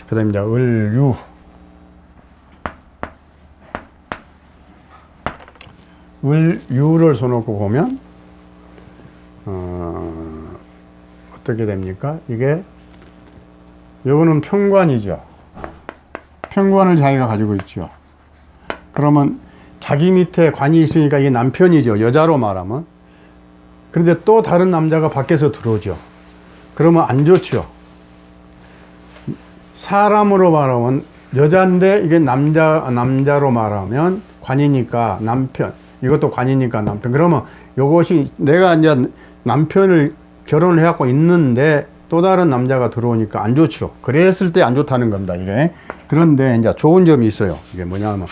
그 다음에 이제 을유. 을유를 써놓고 보면 어떻게 됩니까? 이게 요거는 평관이죠. 평관을 자기가 가지고 있죠. 그러면 자기 밑에 관이 있으니까 이게 남편이죠. 여자로 말하면. 그런데 또 다른 남자가 밖에서 들어오죠. 그러면 안 좋죠. 사람으로 말하면 여자인데 이게 남자로 말하면 관이니까 남편. 이것도 관이니까 남편. 그러면 요것이 내가 이제 남편을 결혼을 해갖고 있는데 또 다른 남자가 들어오니까 안 좋죠. 그랬을 때 안 좋다는 겁니다, 이게. 그런데 이제 좋은 점이 있어요. 이게 뭐냐면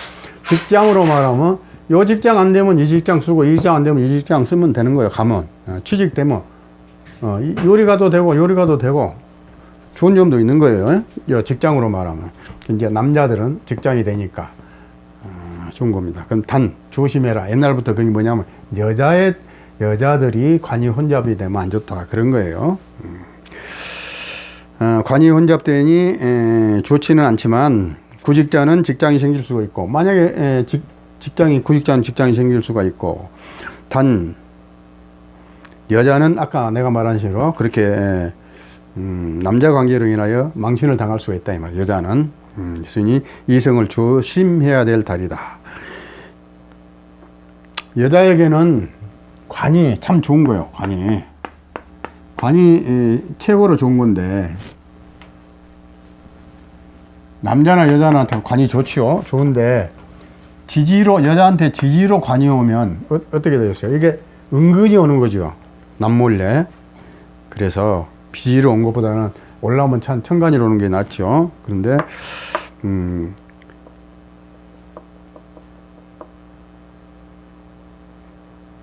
직장으로 말하면 요 직장 안 되면 이 직장 쓰고 이 직장 안 되면 이 직장 쓰면 되는 거예요. 가면 취직되면 요리 가도 되고 요리 가도 되고 좋은 점도 있는 거예요. 요 직장으로 말하면 이제 남자들은 직장이 되니까 좋은 겁니다. 그럼 단 조심해라. 옛날부터 그게 뭐냐면 여자들이 관이 혼잡이 되면 안 좋다 그런 거예요. 관이 혼잡되니 좋지는 않지만 구직자는 직장이 생길 수가 있고 만약에 구직자는 직장이 생길 수가 있고 단 여자는 아까 내가 말한 식으로 그렇게 남자 관계로 인하여 망신을 당할 수가 있다 이 말이에요. 여자는 있으니 이성을 조심해야 될 달이다. 여자에게는 관이 참 좋은 거예요. 관이 최고로 좋은 건데 남자나 여자나 다 관이 좋죠. 좋은데 여자한테 지지로 관이 오면 어떻게 되겠어요? 이게 은근히 오는 거죠. 남몰래. 그래서 비지로 온 것보다는 올라오면 참 천간이로 오는 게 낫죠. 그런데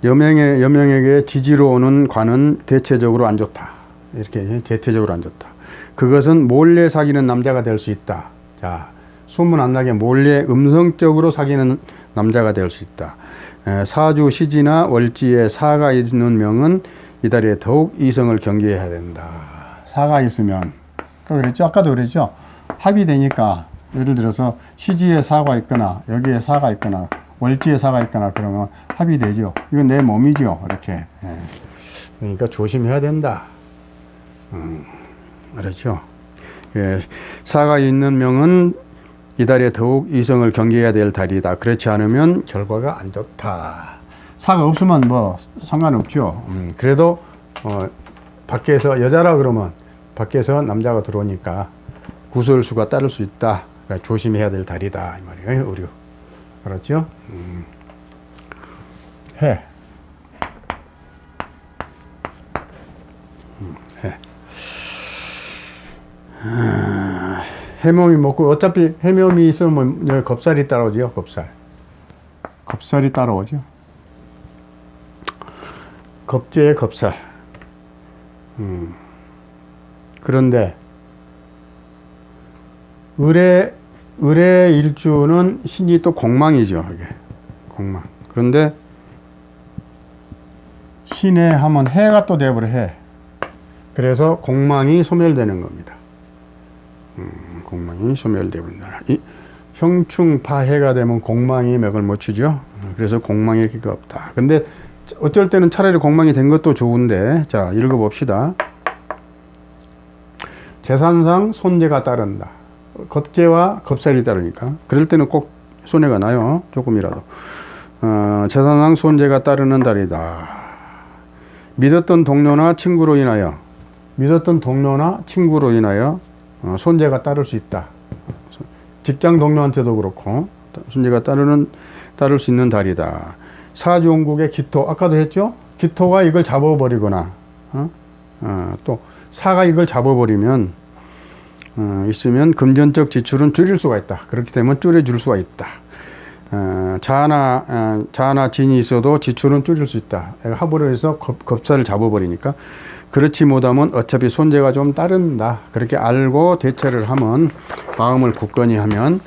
여명에게 지지로 오는 관은 대체적으로 안 좋다. 이렇게 대체적으로 안 좋다. 그것은 몰래 사귀는 남자가 될 수 있다. 자, 소문 안 나게 몰래 음성적으로 사귀는 남자가 될 수 있다. 사주 시지나 월지에 사가 있는 명은 이달에 더욱 이성을 경계해야 된다. 사가 있으면 그랬죠. 아까도 그랬죠. 합이 되니까 예를 들어서 시지에 사가 있거나 여기에 사가 있거나 월지에 사가 있거나 그러면 합이 되죠. 이건 내 몸이죠. 이렇게. 그러니까 조심해야 된다. 그렇죠. 사가 있는 명은 이달에 더욱 이성을 경계해야 될 달이다. 그렇지 않으면 결과가 안 좋다. 사가 없으면 뭐 상관없죠. 그래도 밖에서 여자라 그러면 밖에서 남자가 들어오니까 구설수가 따를 수 있다. 그러니까 조심해야 될 달이다 이 말이에요. 의류. 그렇죠? 해. 해. 해몸이 먹고 어차피 해몸이 있으면 여기 겁살이 따라오죠. 겁살이 따라오죠. 겁재의 겁살. 그런데 을의 일주는 신이 또 공망이죠. 이게 공망. 그런데 신에 하면 해가 또 되어버려 해. 그래서 공망이 소멸되는 겁니다. 공망이 소멸되어버린다. 이 형충파해가 되면 공망이 맥을 못 추죠. 그래서 공망의 기가 없다. 근데 어쩔 때는 차라리 공망이 된 것도 좋은데, 자 읽어봅시다. 재산상 손재가 따른다. 겁재와 겁살이 따르니까 그럴 때는 꼭 손해가 나요. 조금이라도. 재산상 손재가 따르는 달이다. 믿었던 동료나 친구로 인하여 손재가 따를 수 있다. 직장 동료한테도 그렇고 손재가 따를 수 있는 달이다. 사주원국의 기토, 아까도 했죠? 기토가 이걸 잡아버리거나 또 사가 이걸 잡아버리면 있으면 금전적 지출은 줄일 수가 있다. 그렇기 때문에 줄여줄 수가 있다. 자나 진이 있어도 지출은 줄일 수 있다. 합으로 해서 겁살을 잡아버리니까. 그렇지 못하면 어차피 손재가 좀 따른다. 그렇게 알고 대처를 하면, 마음을 굳건히 하면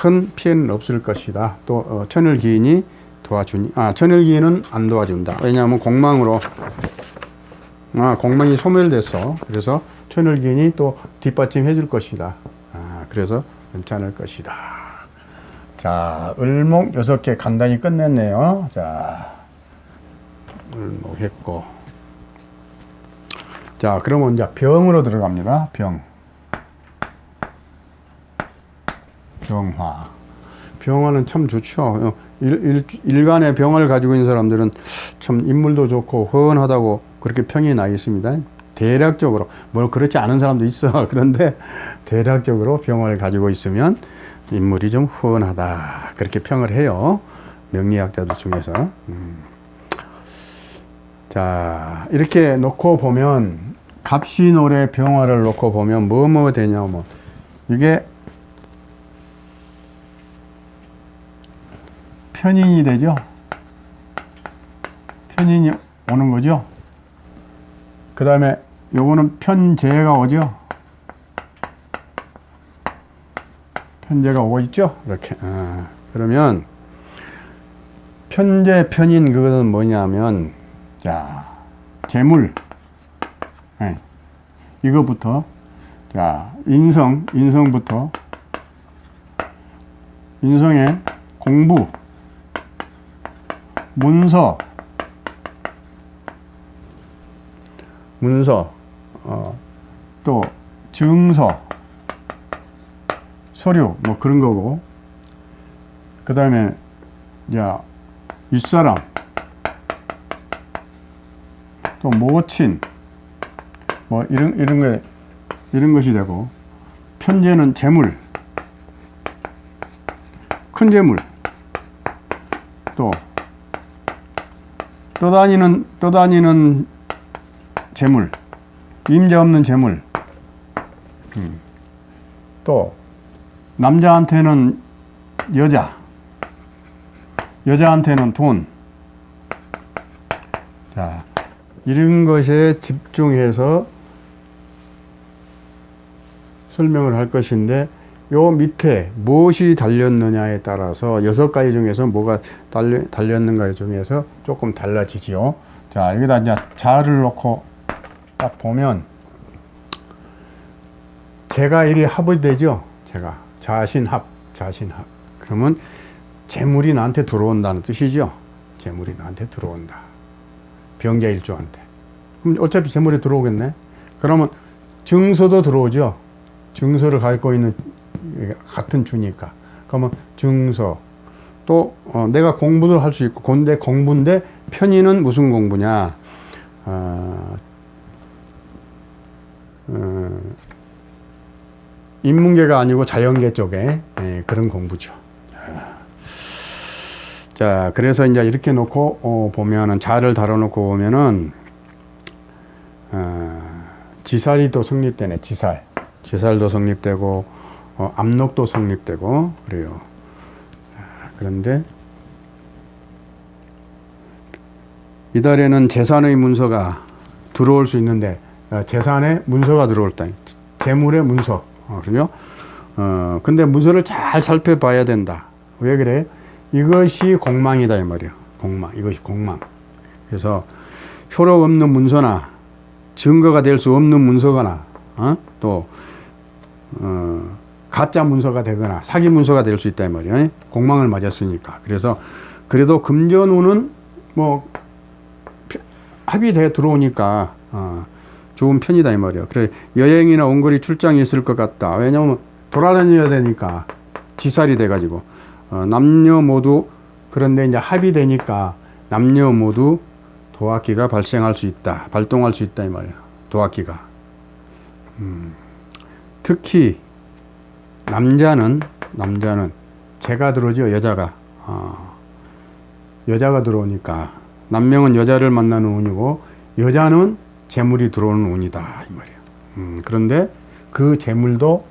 큰 피해는 없을 것이다. 또 천을기인이 도와주니, 천을기인은 안 도와준다. 왜냐하면 공망으로 공망이 소멸됐어. 그래서 천을기인이 또 뒷받침해 줄 것이다. 그래서 괜찮을 것이다. 자, 을목 6개 간단히 끝냈네요. 자, 을목 했고. 자, 그러면 이제 병으로 들어갑니다. 병화. 병화는 참 좋죠. 일간의 병을 가지고 있는 사람들은 참 인물도 좋고 훤하다고 그렇게 평이 나 있습니다. 대략적으로, 뭐 그렇지 않은 사람도 있어. 그런데 대략적으로 병을 가지고 있으면 인물이 좀 훤하다. 그렇게 평을 해요. 명리학자들 중에서. 자, 이렇게 놓고 보면, 갑신올의 병화를 놓고 보면 뭐 되냐면, 이게 편인이 되죠. 편인이 오는 거죠. 그 다음에 요거는 편재가 오죠. 편재가 오고 있죠. 이렇게. 그러면 편재 편인 그거는 뭐냐면, 자, 재물. 네. 이거부터, 자, 인성부터, 인성의 공부, 문서, 또 증서, 서류, 뭐 그런 거고, 그 다음에, 야, 윗사람, 또 모친, 뭐 이런 것이 되고, 편재는 재물, 큰 재물, 또 떠다니는 재물, 임자 없는 재물, 또 남자한테는 여자한테는 돈. 자, 이런 것에 집중해서 설명을 할 것인데, 요 밑에 무엇이 달렸느냐에 따라서 6가지 중에서 뭐가 달렸는가 중에서 조금 달라지지요. 자, 여기다 이제 자를 놓고 딱 보면, 제가 이리 합이 되죠. 제가 자신합. 그러면 재물이 나한테 들어온다는 뜻이죠. 재물이 나한테 들어온다. 병자일주한테. 그럼 어차피 재물이 들어오겠네. 그러면 증서도 들어오죠. 증서를 갖고 있는 같은 주니까. 그러면 증서. 또 내가 공부를 할 수 있고, 근데 공부인데 편의는 무슨 공부냐? 인문계가 아니고 자연계 쪽에 그런 공부죠. 자, 그래서 이제 이렇게 놓고 보면은, 자를 달아놓고 보면은 지살이 또 성립되네. 지살도 성립되고 압록도 성립되고 그래요. 그런데 이달에는 재산의 문서가 들어올 수 있는데, 재산에 문서가 들어올 때, 재물의 문서. 그죠? 근데 문서를 잘 살펴봐야 된다. 왜 그래? 이것이 공망이다, 이 말이에요. 이것이 공망. 그래서 효력 없는 문서나 증거가 될 수 없는 문서거나, 또, 가짜 문서가 되거나 사기 문서가 될 수 있다, 이 말이에요. 공망을 맞았으니까. 그래서, 그래도 금전운은 뭐, 합의돼 들어오니까, 좋은 편이다, 이 말이에요. 그래, 여행이나 원거리 출장이 있을 것 같다. 왜냐면 돌아다녀야 되니까, 지살이 돼가지고. 남녀 모두, 그런데 이제 합의되니까 남녀 모두 도학기가 발동할 수 있다, 이 말이에요. 도학기가. 특히 남자는 재가 들어오죠. 여자가 들어오니까, 남명은 여자를 만나는 운이고, 여자는 재물이 들어오는 운이다, 이 말이에요. 그런데 그 재물도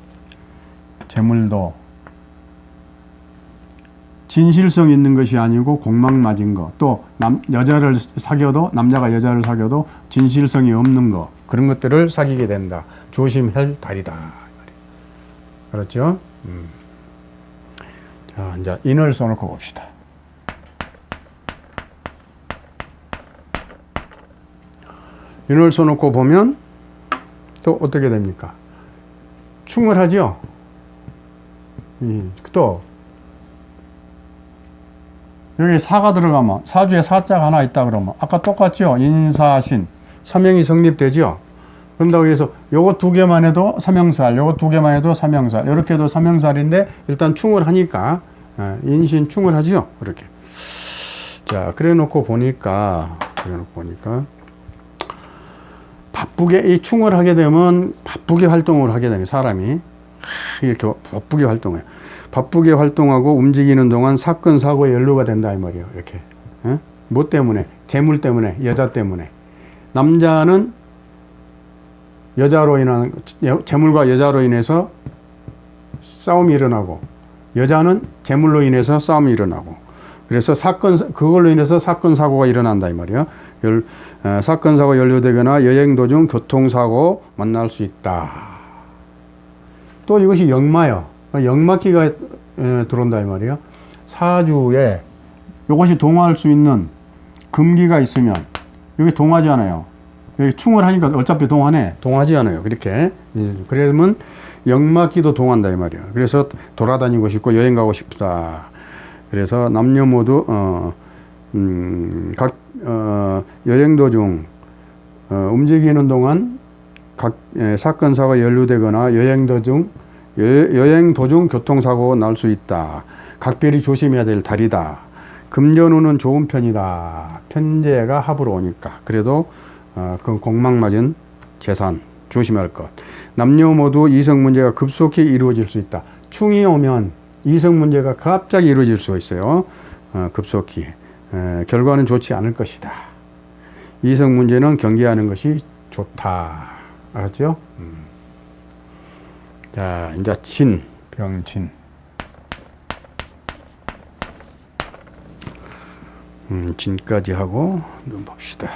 진실성 있는 것이 아니고 공망 맞은 거, 또 여자를 사귀어도, 남자가 여자를 사귀어도 진실성이 없는 거, 그런 것들을 사귀게 된다. 조심할 달이다. 그렇죠? 자, 이제 인을 써놓고 봅시다. 인을 써놓고 보면 또 어떻게 됩니까? 충을 하죠? 또 여기 사가 들어가면 사주에 사자가 하나 있다 그러면 아까 똑같죠? 인사신 삼형이 성립되죠? 그런다고 해서 요거 두 개만 해도 삼형살, 요거 두 개만 해도 삼형살, 이렇게 해도 삼형살인데 일단 충을 하니까 인신 충을 하죠? 이렇게. 자, 그래 놓고 보니까 바쁘게 이 충을 하게 되면 바쁘게 활동을 하게 되는 사람이 이렇게 바쁘게 활동해요. 바쁘게 활동하고 움직이는 동안 사건 사고에 연루가 된다 이 말이에요. 이렇게. 뭐 때문에? 재물 때문에, 여자 때문에. 남자는 여자로 인한 재물과 여자로 인해서 싸움이 일어나고, 여자는 재물로 인해서 싸움이 일어나고, 그래서 그걸로 인해서 사건 사고가 일어난다 이 말이에요. 사건 사고 연루되거나 여행 도중 교통사고 만날 수 있다. 또 이것이 역마요. 역마기가 들어온다 이 말이에요. 사주에 이것이 동화할 수 있는 금기가 있으면 여기 동하지 않아요. 여기 충을 하니까 어차피 동하지 않아요. 그렇게. 그러면 역마기도 동한다 이 말이에요. 그래서 돌아다니고 싶고 여행 가고 싶다. 그래서 남녀 모두 여행 도중 움직이는 동안 사건 사고가 연루되거나 여행 도중 교통사고 날 수 있다. 각별히 조심해야 될 달이다. 금전운은 좋은 편이다. 편재가 합으로 오니까. 그래도 그 공망맞은 재산 조심할 것. 남녀 모두 이성 문제가 급속히 이루어질 수 있다. 충이 오면 이성 문제가 갑자기 이루어질 수 있어요. 급속히. 결과는 좋지 않을 것이다. 이성 문제는 경계하는 것이 좋다. 알았죠? 자, 이제 병진. 진까지 하고 눈 봅시다.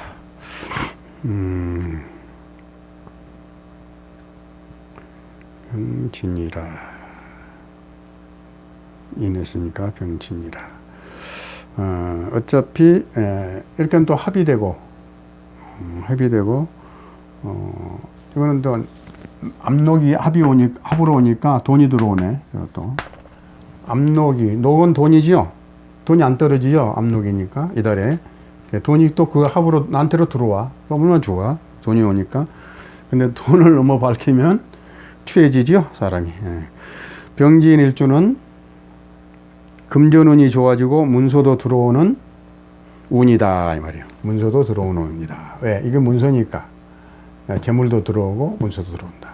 병진이라. 인했으니까 병진이라. 어차피 이렇게 또 합의되고 이거는 또 압록이 합으로 오니까 돈이 들어오네. 또 녹은 돈이죠. 돈이 안 떨어지죠. 압록이니까 이달에 돈이 또 그 합으로 나한테로 들어와. 얼마나 좋아. 돈이 오니까. 근데 돈을 너무 밝히면 취해지죠, 사람이. 병진 일주는 금전운이 좋아지고 문서도 들어오는 운이다 이 말이에요. 문서도 들어오는 운이다. 왜? 이게 문서니까 재물도 들어오고 문서도 들어온다.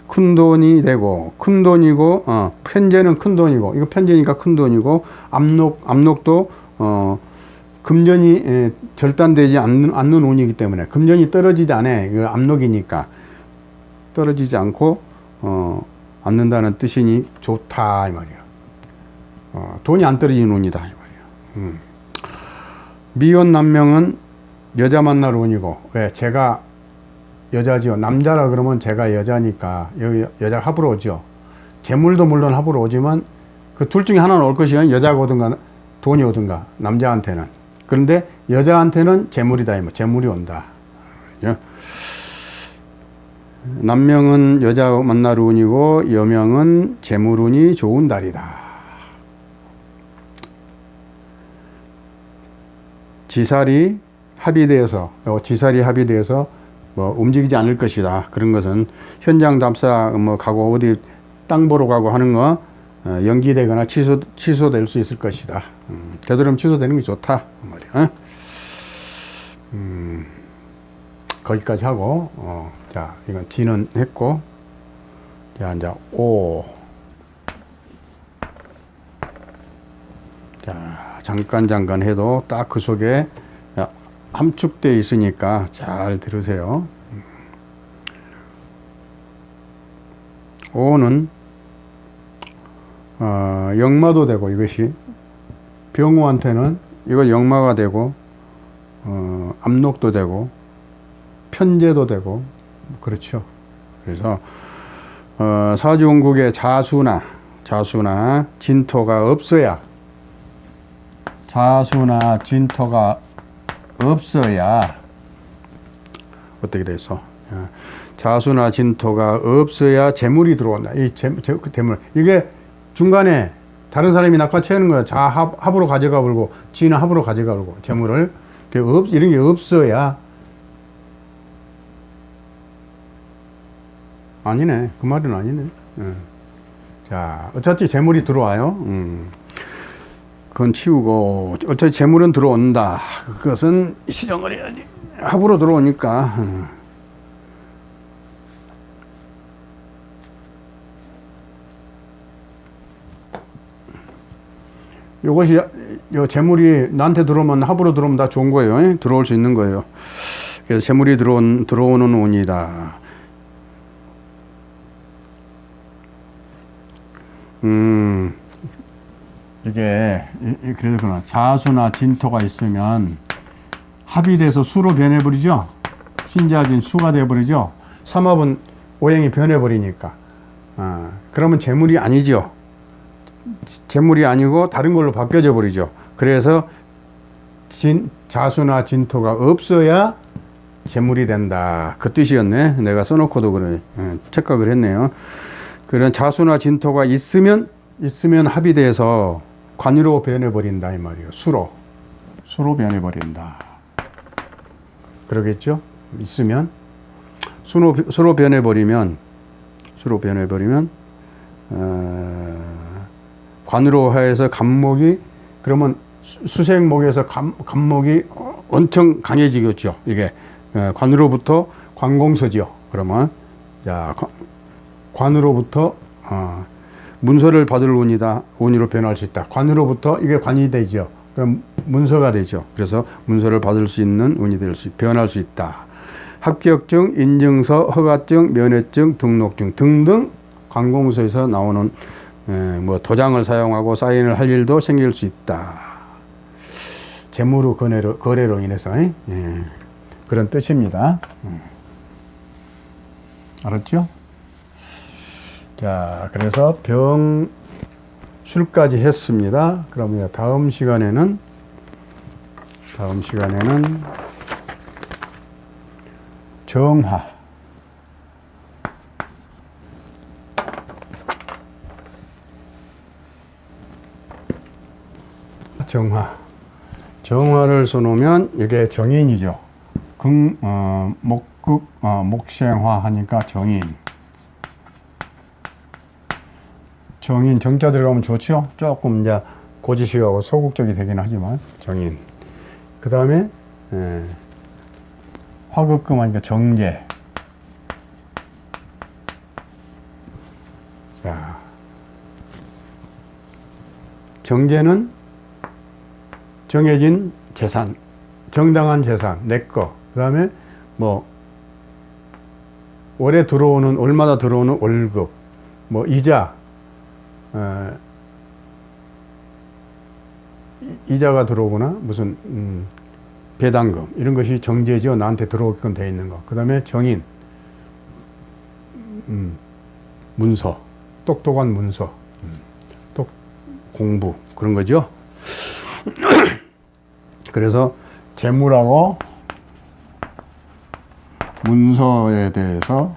큰 돈이 되고 큰 돈이고 편재는 큰 돈이고 이거 편재니까 큰 돈이고 압록도 금전이 절단되지 않는 운이기 때문에 금전이 떨어지지 않아. 그 압록이니까 떨어지지 않고 않는다는 뜻이니 좋다 이 말이에요. 돈이 안 떨어지는 운이다 이 말이에요. 미혼 남명은 여자 만날 운이고 왜? 제가 여자지요. 남자라 그러면 제가 여자니까 여기 여자 합으로 오죠. 재물도 물론 합으로 오지만 그 둘 중에 하나는 올 것이면 여자가 오든가 돈이 오든가 남자한테는. 그런데 여자한테는 재물이다. 재물이 온다. 남명은 여자 만날 운이고 여명은 재물 운이 좋은 달이다. 지살이 합의되어서 뭐 움직이지 않을 것이다. 그런 것은 현장 답사 뭐 가고 어디 땅 보러 가고 하는 거 연기되거나 취소될 수 있을 것이다. 되도록 취소되는 게 좋다 말이야. 거기까지 하고 자 이건 진은 했고 자 이제 오. 자 잠깐 해도 딱 그 속에 함축되어 있으니까 잘 들으세요. 오는 역마도 되고 이것이 병우한테는 이거 역마가 되고 압록도 되고 편재도 되고 그렇죠. 그래서 사주운국의 자수나 자수나 진토가 없어야, 자수나 진토가 없어야 어떻게 돼서 자수나 진토가 없어야 재물이 들어온다. 이 재물, 이게 중간에 다른 사람이 낚아채는 거야. 자 합으로 가져가 버리고 지는 합으로 가져가 버리고 재물을 이런 게 없어야. 아니네, 그 말은 아니네. 자, 어차피 재물이 들어와요. 그건 치우고 어차피 재물은 들어온다. 그것은 시정을 해야지. 합으로 들어오니까. 요것이, 요 재물이 나한테 들어오면, 합으로 들어오면 다 좋은 거예요. 들어올 수 있는 거예요. 그래서 재물이 들어오는 운이다. 이게, 그래서 그러나, 자수나 진토가 있으면 합이 돼서 수로 변해버리죠. 신자진 수가 돼버리죠. 삼합은 오행이 변해버리니까. 그러면 재물이 아니죠. 재물이 아니고 다른 걸로 바뀌어져 버리죠. 그래서 자수나 진토가 없어야 재물이 된다. 그 뜻이었네. 내가 써놓고도 그래. 착각을 했네요. 그런 자수나 진토가 있으면 합이 돼서 관으로 변해버린다 이 말이에요. 수로 변해버린다. 그러겠죠? 있으면 수로 변해버리면 관으로 하여서 간목이, 그러면 수생목에서 간목이 엄청 강해지겠죠. 이게 관으로부터 관공서지요. 그러면 자, 관으로부터 문서를 받을 운이로 변할 수 있다. 관으로부터 이게 관이 되죠. 그럼 문서가 되죠. 그래서 문서를 받을 수 있는 운이 변할 수 있다. 합격증, 인증서, 허가증, 면허증, 등록증 등등 관공서에서 나오는 뭐 도장을 사용하고 사인을 할 일도 생길 수 있다. 재무로 거래로 인해서 그런 뜻입니다. 알았죠? 자, 그래서 병술까지 했습니다. 그러면 다음 시간에는 정화, 정화를 써놓으면 이게 정인이죠. 목생화 하니까 정인 정자 들어가면 좋죠. 조금 이제 고지식하고 소극적이 되긴 하지만 정인. 그 다음에 화극금 하니까 정제. 자, 정제는 정해진 재산, 정당한 재산, 내 거. 그 다음에 뭐 월마다 들어오는 월급, 뭐 이자, 이자가 들어오거나 무슨 배당금 이런 것이 정제죠. 나한테 들어오게끔 되어 있는 거. 그 다음에 정인, 문서, 똑똑한 문서, 공부 그런 거죠. 그래서 재물하고 문서에 대해서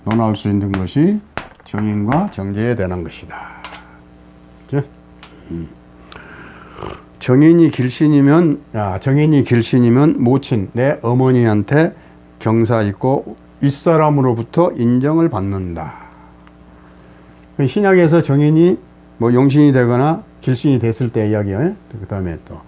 논할 수 있는 것이 정인과 정제에 대한 것이다. 그죠? 정인이 길신이면 모친, 내 어머니한테 경사 있고 윗사람으로부터 인정을 받는다. 신약에서 정인이 뭐 용신이 되거나 길신이 됐을 때 이야기예요. 그 다음에 또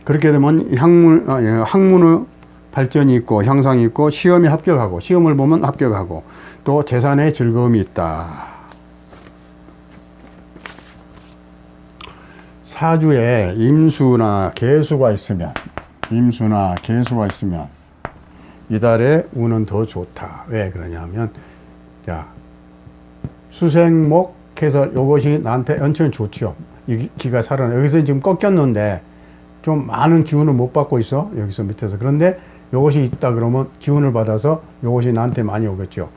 그렇게 되면 학문의 발전이 있고 향상이 있고 시험에 합격하고, 시험을 보면 합격하고, 또 재산에 즐거움이 있다. 사주에 임수나 계수가 있으면 이달의 운은 더 좋다. 왜 그러냐면, 자, 수생목해서 요것이 나한테 엄청 좋죠. 이 기가 살아나. 여기서 지금 꺾였는데 좀 많은 기운을 못 받고 있어. 여기서 밑에서. 그런데 요것이 있다 그러면 기운을 받아서 요것이 나한테 많이 오겠죠.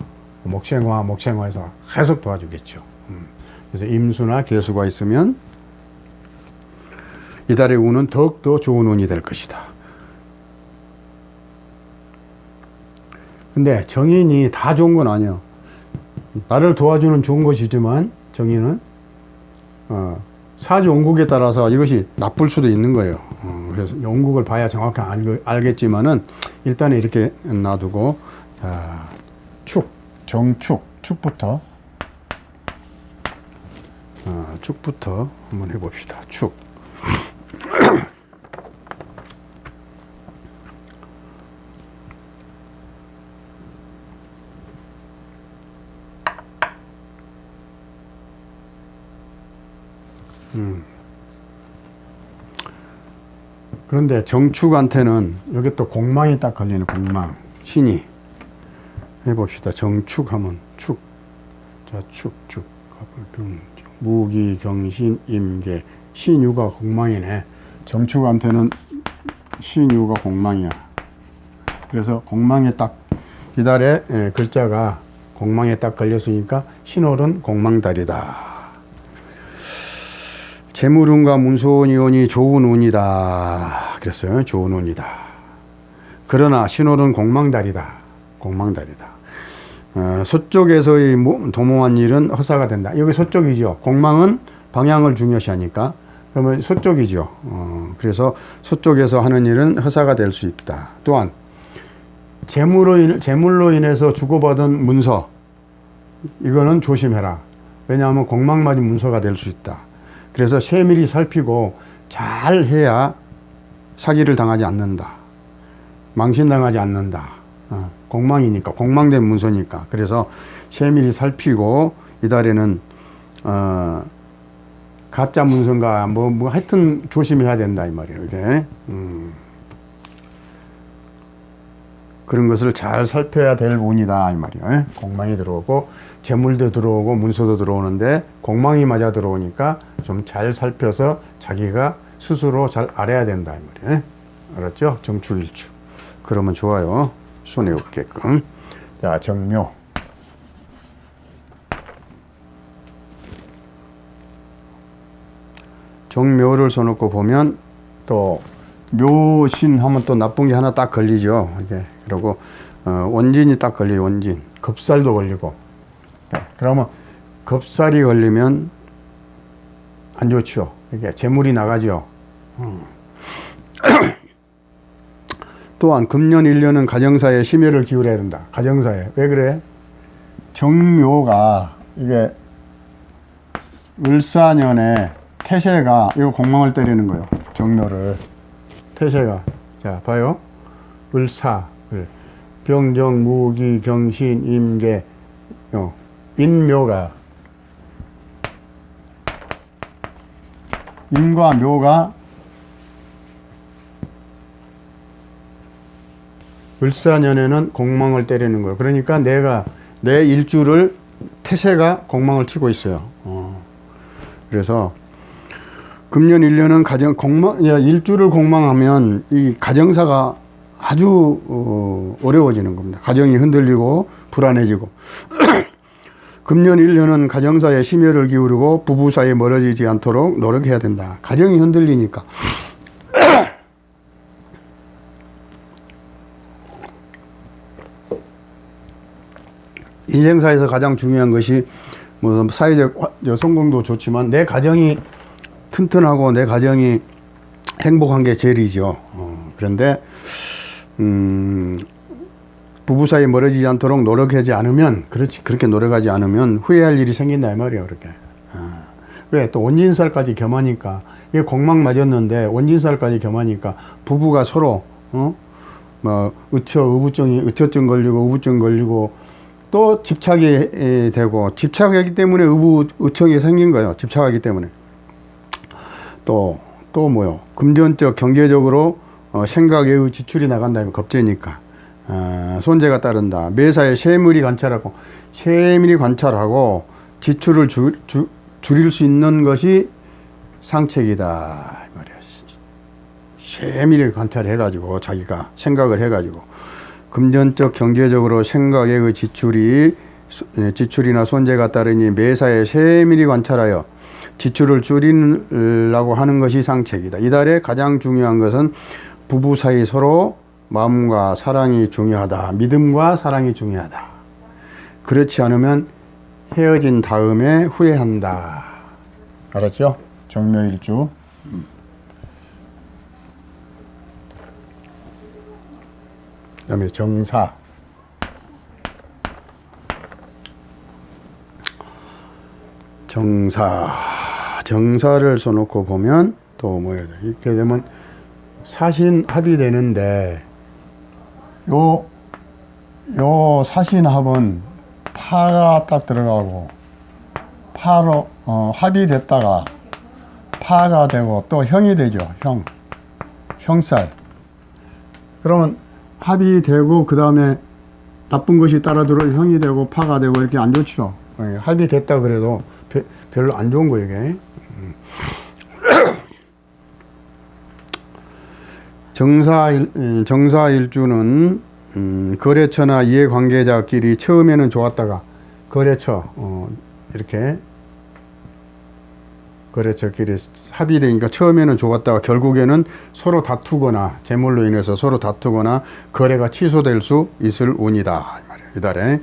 목생화에서 계속 도와주겠죠. 그래서 임수나 개수가 있으면 이달의 운은 더욱더 좋은 운이 될 것이다. 근데 정인이 다 좋은 건 아니에요. 나를 도와주는 좋은 것이지만 정인은 사주 원국에 따라서 이것이 나쁠 수도 있는 거예요. 그래서 원국을 봐야 정확히 알겠지만은 일단은 이렇게 놔두고, 자, 축부터 한번 해봅시다. 축. 그런데 정축한테는 여기 또 공망이 딱 걸리는 공망. 신이. 해봅시다. 정축하면 축. 자, 축. 무기, 경신, 임계. 신유가 공망이네. 정축한테는 신유가 공망이야. 그래서 공망에 딱, 이달에 글자가 공망에 딱 걸렸으니까 신월은 공망달이다. 재물운과 문소운이 오니 좋은 운이다. 그랬어요. 좋은 운이다. 그러나 신월은 공망달이다. 서쪽에서의 도모한 일은 허사가 된다. 여기 서쪽이죠. 공망은 방향을 중요시하니까 그러면 서쪽이죠. 그래서 서쪽에서 하는 일은 허사가 될 수 있다. 또한 재물로 인해서 주고받은 문서, 이거는 조심해라. 왜냐하면 공망 맞은 문서가 될 수 있다. 그래서 세밀히 살피고 잘 해야 사기를 당하지 않는다. 망신당하지 않는다. 공망이니까, 공망된 문서니까. 그래서 세밀히 살피고 이달에는 가짜 문서인가 뭐 하여튼 조심해야 된다 이 말이에요. 이게 그런 것을 잘 살펴야 될 운이다 이 말이에요. 공망이 들어오고 재물도 들어오고 문서도 들어오는데 공망이 맞아 들어오니까 좀 잘 살펴서 자기가 스스로 잘 알아야 된다 이 말이에요. 알았죠? 정축일축. 그러면 좋아요. 손에 없게끔. 자, 정묘. 정묘를 써놓고 보면 또 묘신 하면 또 나쁜 게 하나 딱 걸리죠. 이게 그리고 원진이 딱 걸려요. 원진. 겁살도 걸리고. 그러면 겁살이 걸리면 안 좋죠. 이게 재물이 나가죠. 또한 금년 1년은 가정사에 심혈을 기울여야 된다. 가정사에. 왜 그래? 정묘가 이게 을사년에 태세가 이거 공망을 때리는 거예요. 정묘를. 태세가. 자, 봐요. 을사. 병정, 무기, 경신, 임계, 인묘가. 인과 묘가 을사년에는 공망을 때리는 거예요. 그러니까 내 일주를 태세가 공망을 치고 있어요. 그래서 금년 1년은 일주를 공망하면 이 가정사가 아주 어려워지는 겁니다. 가정이 흔들리고 불안해지고. 금년 1년은 가정사에 심혈을 기울이고 부부 사이에 멀어지지 않도록 노력해야 된다. 가정이 흔들리니까. 인생사에서 가장 중요한 것이 뭐 사회적 성공도 좋지만 내 가정이 튼튼하고 내 가정이 행복한 게 제일이죠. 그런데 부부 사이 멀어지지 않도록 노력하지 않으면, 그렇게 노력하지 않으면 후회할 일이 생긴다 이 말이에요. 그렇게. 왜? 또 원진살까지 겸하니까, 이게 공망 맞았는데 원진살까지 겸하니까 부부가 서로 의처증 걸리고 우부증 걸리고 또 집착이 되고, 집착하기 때문에 의청이 생긴 거예요. 집착하기 때문에. 또 뭐요? 금전적 경제적으로 생각의 지출이 나간다면 겁재니까 손재가 따른다. 매사에 세밀히 관찰하고 지출을 줄일 수 있는 것이 상책이다 이 말이야. 세밀히 관찰해가지고 자기가 생각을 해가지고 금전적 경제적으로 생각의 지출이 지출이나 손재가 따르니 매사에 세밀히 관찰하여 지출을 줄이려고 하는 것이 상책이다. 이달에 가장 중요한 것은 부부 사이 서로 마음과 사랑이 중요하다. 믿음과 사랑이 중요하다. 그렇지 않으면 헤어진 다음에 후회한다. 알았죠? 정묘일주. 그다음에 정사. 정사를 써놓고 보면 또 뭐예요? 이렇게 되면 사신합이 되는데 요 사신합은 파가 딱 들어가고 파로 합이 됐다가 파가 되고 또 형이 되죠. 형살. 그러면 합이 되고 그 다음에 나쁜 것이 따라 들어 형이 되고 파가 되고 이렇게 안 좋죠. 합이 됐다 그래도 별로 안 좋은 거예요, 이게. 정사일주는 거래처나 이해관계자끼리 처음에는 좋았다가 거래처 이렇게 거래처끼리 합의되니까 처음에는 좋았다가 결국에는 서로 다투거나 재물로 인해서 서로 다투거나 거래가 취소될 수 있을 운이다. 이달에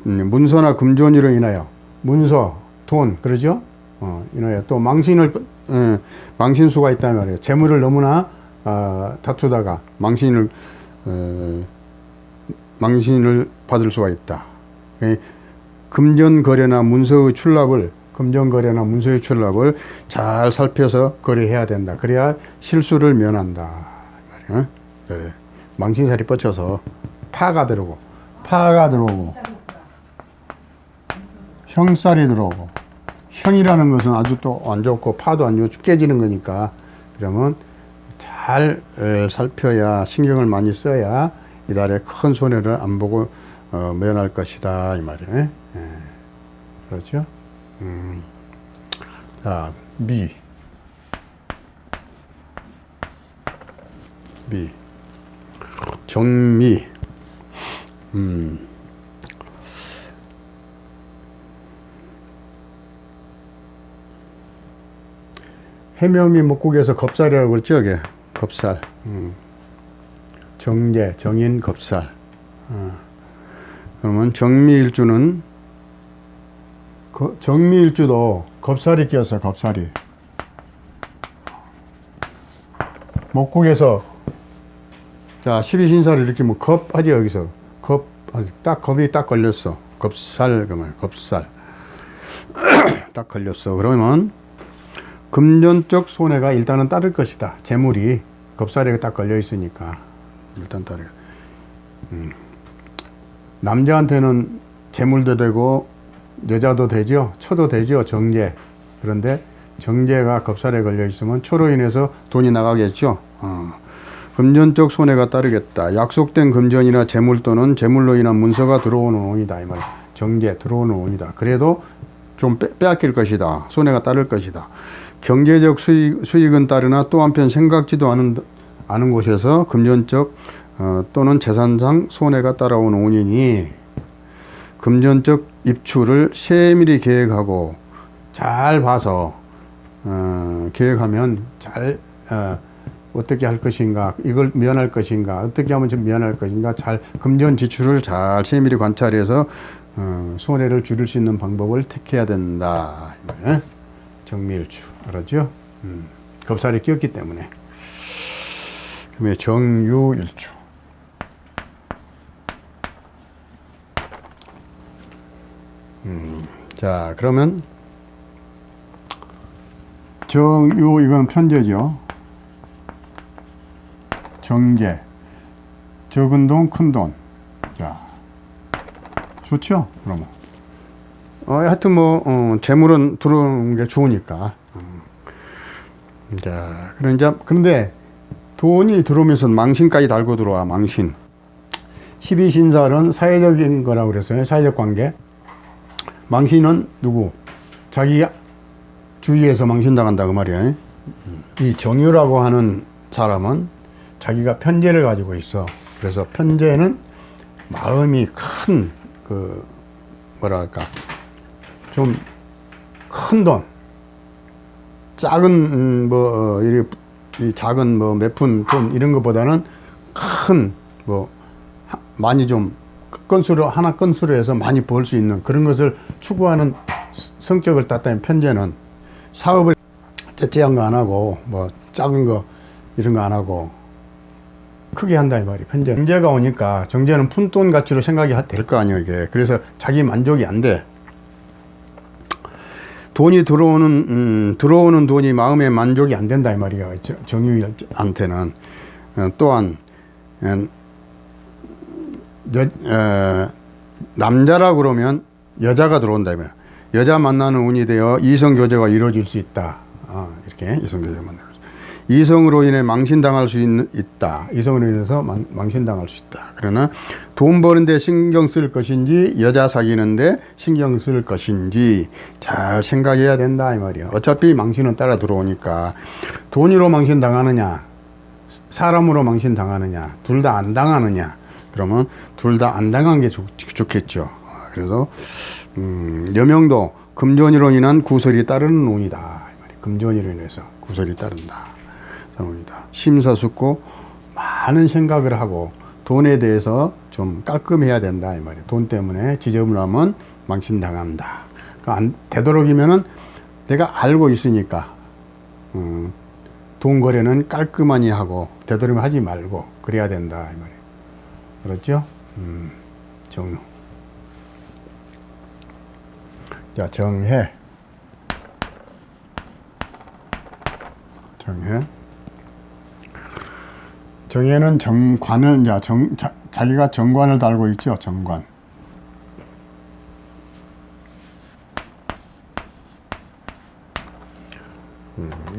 문서나 금전으로 인하여 문서, 돈, 그러죠? 인하여 또 망신수가 있다는 말이에요. 재물을 너무나 다투다가 망신을 받을 수가 있다. 금전거래나 문서의 출납을 잘 살펴서 거래해야 된다. 그래야 실수를 면한다. 그래. 망신살이 뻗쳐서 파가 들어오고 형살이 들어오고 형이라는 것은 아주 또 안 좋고 파도 안 좋고 깨지는 거니까 그러면 잘 살펴야 신경을 많이 써야 이달에 큰 손해를 안 보고 면할 것이다 이 말이에요. 그렇죠? 자, 미 정미 해명미 목국에서 겁살이라고 그랬죠, 이게 겁살. 정제, 정인, 겁살. 그러면 정미일주는 정미일주도 겁살이 끼었어요, 겁살이. 목국에서 자 12신사를 이렇게 뭐 겁하지 여기서 겁이 딱 걸렸어. 겁살 그 말 겁살 딱 걸렸어. 그러면 금전적 손해가 일단은 따를 것이다. 재물이 겁살에 딱 걸려 있으니까 일단 따르. 남자한테는 재물도 되고 여자도 되죠. 처도 되죠. 정제. 그런데 정제가 겁살에 걸려 있으면 처로 인해서 돈이 나가겠죠. 금전적 손해가 따르겠다. 약속된 금전이나 재물 또는 재물로 인한 문서가 들어오는 운이다. 이 말. 정제 들어오는 운이다. 그래도 좀 빼앗길 것이다. 손해가 따를 것이다. 경제적 수익은 따르나 또 한편 생각지도 않은 곳에서 금전적 또는 재산상 손해가 따라오는 운이니 금전적 입출을 세밀히 계획하고 잘 봐서 계획하면 잘 어떻게 할 것인가, 이걸 면할 것인가, 어떻게 하면 좀 면할 것인가, 잘 금전 지출을 잘 세밀히 관찰해서 손해를 줄일 수 있는 방법을 택해야 된다. 정미일주 알았죠? 겁살이 끼었기 때문에. 그다음에 정유일주. 자, 그러면 정유 이건 편제죠. 정제, 적은 돈, 큰 돈. 자, 좋죠? 그러면 하여튼 뭐 재물은 들어오는 게 좋으니까. 자, 그런데 돈이 들어오면서 망신까지 달고 들어와. 망신. 12신살은 사회적인 거라고 그랬어요. 사회적 관계. 망신은 누구? 자기 주위에서 망신당한다 그 말이야. 이 정유라고 하는 사람은 자기가 편제를 가지고 있어. 그래서 편제는 마음이 큰 뭐랄까 좀 큰 돈, 작은 이 작은 몇 푼 돈 이런 것보다는 큰 많이 좀 하나 건수로 해서 많이 벌 수 있는 그런 것을 추구하는 성격을 땄다면, 편재는 사업을 째째한 거 안 하고 작은 거 이런 거 안 하고 크게 한다 이 말이에요. 편재. 정제가 오니까 정제는 푼돈 가치로 생각이 될 거 아니에요 이게. 그래서 자기 만족이 안 돼. 돈이 들어오는 돈이 마음의 만족이 안 된다 이 말이에요. 정유일한테는. 또한 남자라 그러면 여자가 들어온다 이 말이에요. 여자 만나는 운이 되어 이성 교제가 이루어질 수 있다. 이렇게 이성 교제가 만나는. 이성으로 인해 망신당할 수 있다. 이성으로 인해서 망신당할 수 있다. 그러나 돈 버는데 신경 쓸 것인지 여자 사귀는데 신경 쓸 것인지 잘 생각해야 된다 이 말이야. 어차피 망신은 따라 들어오니까 돈으로 망신당하느냐 사람으로 망신당하느냐 둘 다 안 당하느냐, 그러면 둘 다 안 당한 게 좋겠죠. 그래서 여명도 금전으로 인한 구설이 따르는 운이다 이 말이야. 금전으로 인해서 구설이 따른다. 심사숙고 많은 생각을 하고 돈에 대해서 좀 깔끔해야 된다 이 말이에요. 돈 때문에 지저분을 하면 망신당한다. 그러니까 되도록이면은 내가 알고 있으니까 돈 거래는 깔끔하니 하고 되도록이면 하지 말고 그래야 된다 이 말이에요. 그렇죠? 정유. 자, 정해. 정해는 정관을, 자기가 정관을 달고 있죠. 정관.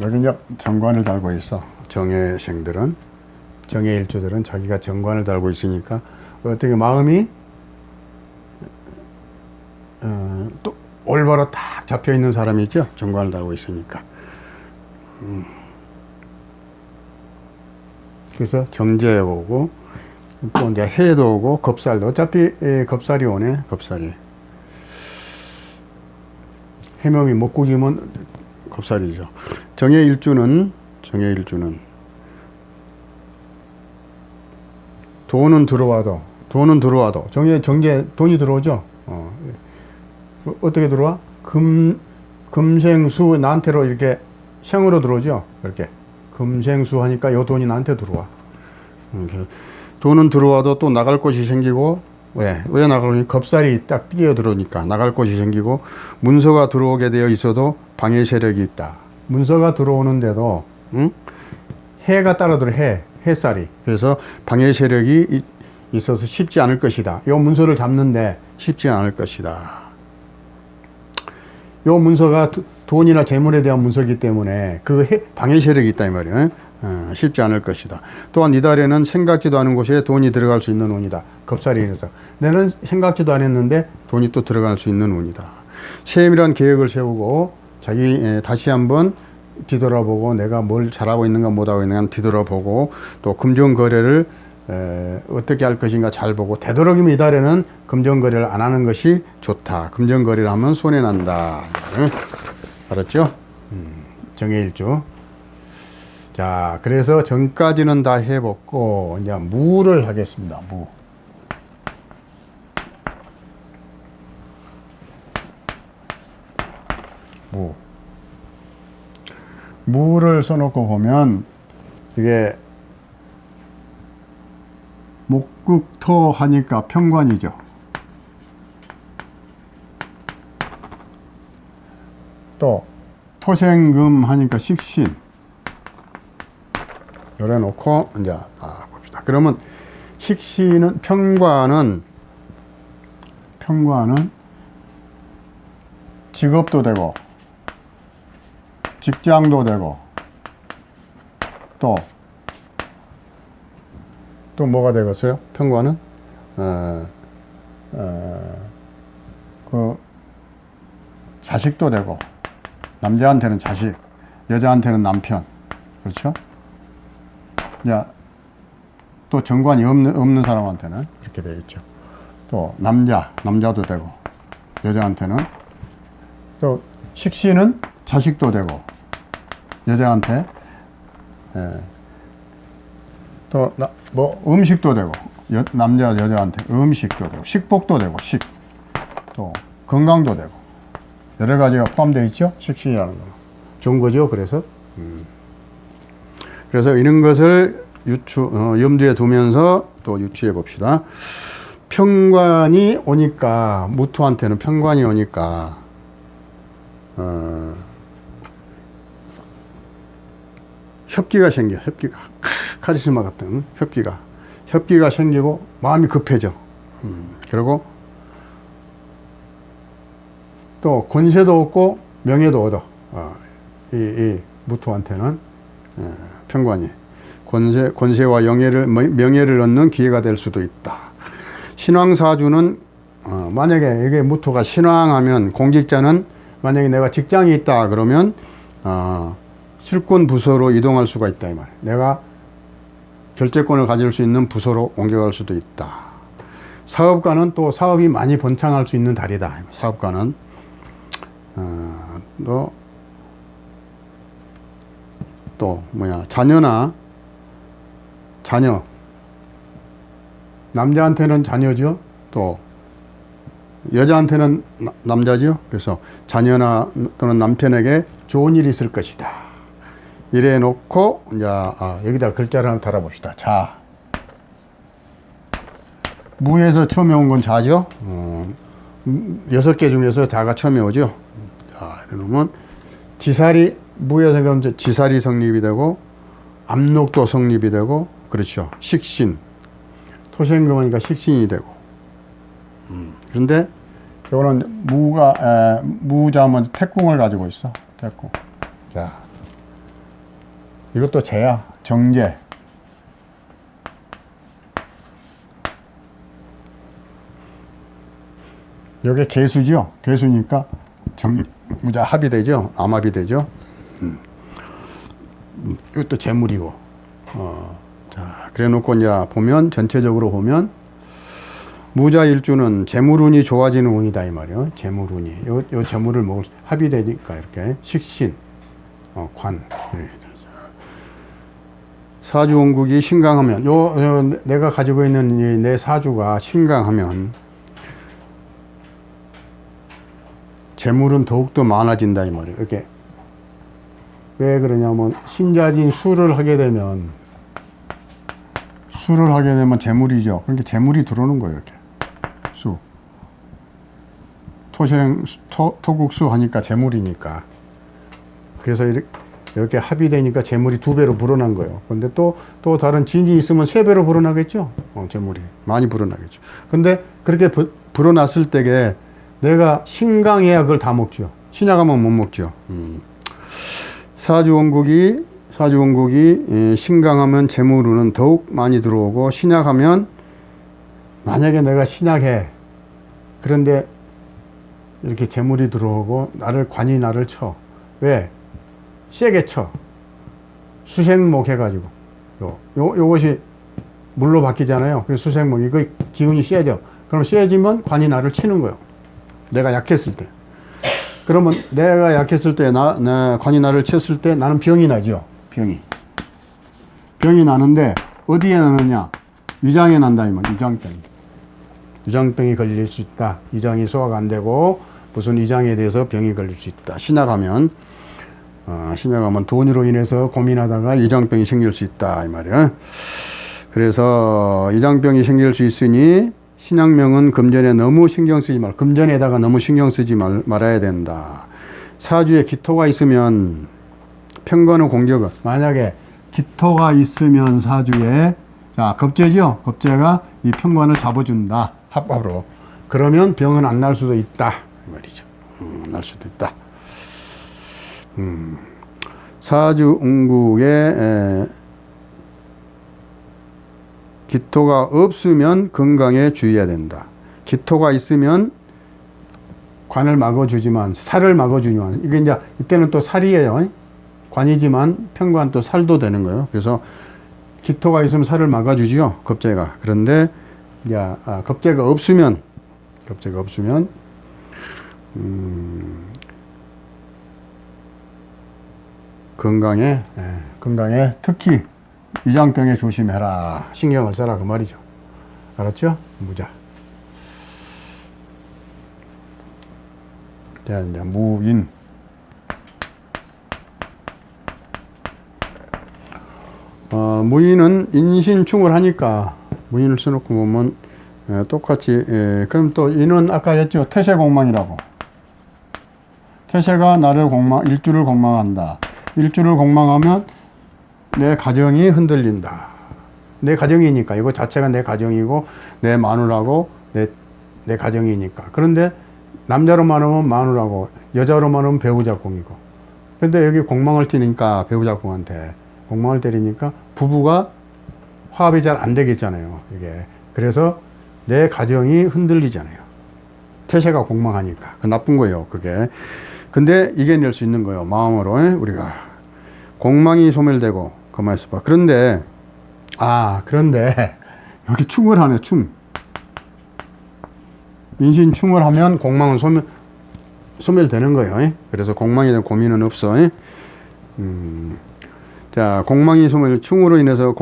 여기 이제 정관을 달고 있어. 정해생들은, 정해일주들은 자기가 정관을 달고 있으니까 어떻게 마음이 또 올바로 딱 잡혀 있는 사람이 있죠. 정관을 달고 있으니까. 그래서 정제에 오고 또 이제 해도 오고 겁살도 어차피 겁살이 오네. 겁살이 해명이 못 구기면 겁살이죠. 정해일주는 돈은 들어와도 정제 돈이 들어오죠. 어떻게 들어와? 금생수 나한테로 이렇게 생으로 들어오죠. 이렇게 금생수 하니까 요 돈이 나한테 들어와. 돈은 들어와도 또 나갈 곳이 생기고, 왜 나가려니? 겁살이 딱 뛰어 들어오니까 나갈 곳이 생기고, 문서가 들어오게 되어 있어도 방해 세력이 있다. 문서가 들어오는데도 해가 따라 들어. 햇살이. 그래서 방해 세력이 있어서 쉽지 않을 것이다. 요 문서를 잡는데 쉽지 않을 것이다. 요 문서가 돈이나 재물에 대한 문서이기 때문에 방해 세력이 있다 이 말이에요. 쉽지 않을 것이다. 또한 이달에는 생각지도 않은 곳에 돈이 들어갈 수 있는 운이다. 겁살이 인해서 내는 생각지도 않았는데 돈이 또 들어갈 수 있는 운이다. 시험이란 계획을 세우고 다시 한번 뒤돌아보고 내가 뭘 잘하고 있는가 못하고 있는가 뒤돌아보고 또 금전거래를 어떻게 할 것인가 잘 보고, 되도록이면 이달에는 금전거래를 안 하는 것이 좋다. 금전거래를 하면 손해난다. 알았죠? 정해일주. 자, 그래서 전까지는 다 해봤고 이제 무를 하겠습니다. 무를 써놓고 보면 이게 목극토 하니까 평관이죠. 또 토생금 하니까 식신. 요래 놓고 이제 봅시다. 그러면 식신은 평관은 직업도 되고 직장도 되고 또 뭐가 되겠어요? 평관은 자식도 되고, 남자한테는 자식, 여자한테는 남편. 그렇죠? 야, 또 정관이 없는 사람한테는 이렇게 되겠죠. 또 남자도 되고, 여자한테는 또 식신은 자식도 되고, 여자한테 또 뭐 음식도 되고, 여자한테 음식도 되고, 식복도 되고, 또 건강도 되고, 여러 가지가 포함되어 있죠. 식신이라는 거 좋은 거죠. 그래서 이런 것을 염두에 두면서 또 유추해 봅시다. 편관이 오니까, 무토한테는 편관이 오니까 협기가 생겨. 협기가 카리스마 같은 협기가 생기고 마음이 급해져. 그리고 또 권세도 얻고 명예도 얻어. 이 무토한테는 편관이 권세와 명예를 얻는 기회가 될 수도 있다. 신왕사주는 만약에 이게 무토가 신왕하면, 공직자는 만약에 내가 직장이 있다 그러면 실권 부서로 이동할 수가 있다 이 말이에요. 내가 결재권을 가질 수 있는 부서로 옮겨갈 수도 있다. 사업가는 또 사업이 많이 번창할 수 있는 달이다. 사업가는 또 자녀, 남자한테는 자녀죠. 또 여자한테는 남자죠. 그래서 자녀나 또는 남편에게 좋은 일이 있을 것이다. 이래 놓고 이제 여기다 글자를 하나 달아봅시다. 자, 무에서 처음에 온 건 자죠. 6개 중에서 자가 처음에 오죠. 자, 이러면 지살이, 무에서 오면 지살이 성립이 되고, 압록도 성립이 되고, 그렇죠. 식신, 토생금하니까 식신이 되고. 그런데 이거는 무자면 태궁을 가지고 있어. 태궁. 자, 이것도 재야. 정제. 여기 개수죠. 개수니까 무자 합이 되죠. 암합이 되죠. 이것도 재물이고. 자, 그래 놓고 이제 보면, 전체적으로 보면 무자일주는 재물운이 좋아지는 운이다 이 말이에요. 재물운이 요 재물을 먹을 합이 되니까 이렇게 식신, 관. 사주원국이 신강하면, 내가 가지고 있는 이 내 사주가 신강하면 재물은 더욱더 많아진다 이 말이에요. 이렇게 왜 그러냐면, 신자진 수를 하게 되면 재물이죠. 그러니까 재물이 들어오는 거예요. 이렇게 수, 토국수 하니까 재물이니까. 그래서 이렇게 합이 되니까 재물이 2배로 불어난 거예요. 근데 또 다른 진이 있으면 3배로 불어나겠죠. 재물이 많이 불어나겠죠. 근데 그렇게 불어났을 때에 내가 신강해야 그걸 다 먹죠. 신약하면 못 먹죠. 사주원국이 신강하면 재물운은 더욱 많이 들어오고, 신약하면, 만약에 내가 신약해. 그런데 이렇게 재물이 들어오고 관이 나를 쳐. 왜? 세게 쳐. 수생목 해가지고. 요것이 물로 바뀌잖아요. 그래서 수생목, 이거 기운이 세져. 그럼 세지면 관이 나를 치는 거예요. 내가 약했을 때. 그러면 내가 약했을 때, 관이 나를 쳤을 때 나는 병이 나죠. 병이 나는데 어디에 나느냐? 위장에 난다 이 말. 위장병이 걸릴 수 있다. 위장이 소화가 안 되고 무슨 위장에 대해서 병이 걸릴 수 있다. 신약하면 돈으로 인해서 고민하다가 위장병이 생길 수 있다 이 말이야. 그래서 위장병이 생길 수 있으니 신약명은 금전에 너무 신경 쓰지 말고, 금전에다가 너무 신경 쓰지 말아야 된다. 사주에 기토가 있으면, 편관의 공격은, 만약에 기토가 있으면 사주에, 자, 겁재죠? 겁재가 이 편관을 잡아준다. 합법으로. 그러면 병은 안 날 수도 있다. 이 말이죠. 날 수도 있다. 사주 운국에 기토가 없으면 건강에 주의해야 된다. 기토가 있으면 관을 막아주지만, 살을 막아주지만, 이게 이제 이때는 또 살이에요. 관이지만 편관 또 살도 되는 거예요. 그래서 기토가 있으면 살을 막아주지요. 겁재가. 그런데 이제 겁재가 없으면 건강에 특히 위장병에 조심해라. 신경을 써라 그 말이죠. 알았죠? 무자. 자, 이제 무인. 무인은 인신충을 하니까 무인을 써놓고 보면 똑같이 그럼 또 인은 아까 했죠. 태세공망이라고. 태세가 나를 일주를 공망한다. 일주를 공망하면 내 가정이 흔들린다. 내 가정이니까 이거 자체가 내 가정이고 내 마누라고 내 가정이니까. 그런데 남자로만 하면 마누라고 여자로만 하면 배우자공이고. 근데 여기 공망을 띠니까 배우자공한테 공망을 때리니까 부부가 화합이 잘 안 되겠잖아요. 이게 그래서 내 가정이 흔들리잖아요. 태세가 공망하니까 그 나쁜 거예요. 그게. 근데 이겨낼 수 있는 거예요. 마음으로 우리가 공망이 소멸되고 가만히 있어봐. 그런데 여기 충을 하네. 충. 인신충을 하면 공망은 소멸되는 거예요. 그래서 공망에 대한 고민은 없어. 자, 공망이 충으로 인해서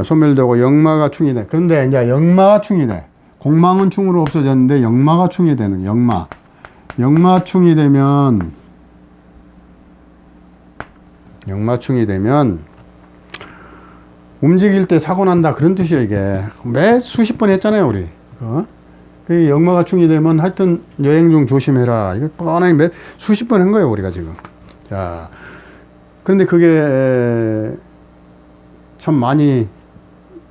소멸되고 역마가 충이 돼. 그런데 이제 역마가 충이 돼. 공망은 충으로 없어졌는데 역마가 충이 되는 역마충이 되면 움직일 때 사고 난다 그런 뜻이에요. 이게 매 수십 번 했잖아요 우리. 그 역마가 충이 되면 하여튼 여행 중 조심해라. 이거 뻔하게 매 수십 번 한 거예요 우리가 지금. 자, 그런데 그게 참 많이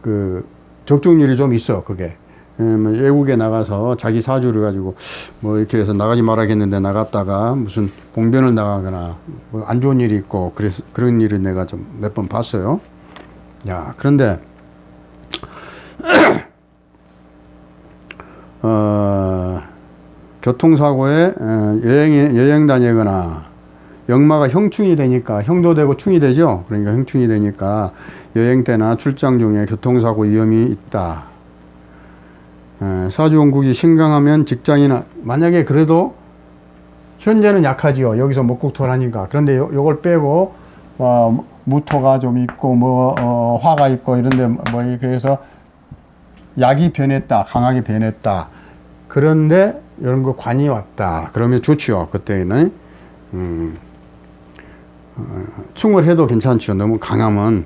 그 적중률이 좀 있어. 그게 외국에 나가서 자기 사주를 가지고 뭐 이렇게 해서 나가지 말아야겠는데 나갔다가 무슨 봉변을 나가거나 뭐 안 좋은 일이 있고 그래서 그런 일을 내가 좀 몇 번 봤어요. 야, 그런데 교통사고에 여행 다니거나 역마가 형충이 되니까 형도 되고 충이 되죠. 그러니까 형충이 되니까 여행 때나 출장 중에 교통사고 위험이 있다. 사주원국이 신강하면 직장이나 만약에 그래도 현재는 약하지요. 여기서 목국토를 하니까. 그런데 요걸 빼고 무토가 좀 있고 화가 있고 이런데 뭐 이렇게 해서 약이 변했다. 강하게 변했다. 그런데 이런 거 관이 왔다. 그러면 좋지요. 그때는 충을 해도 괜찮죠. 너무 강하면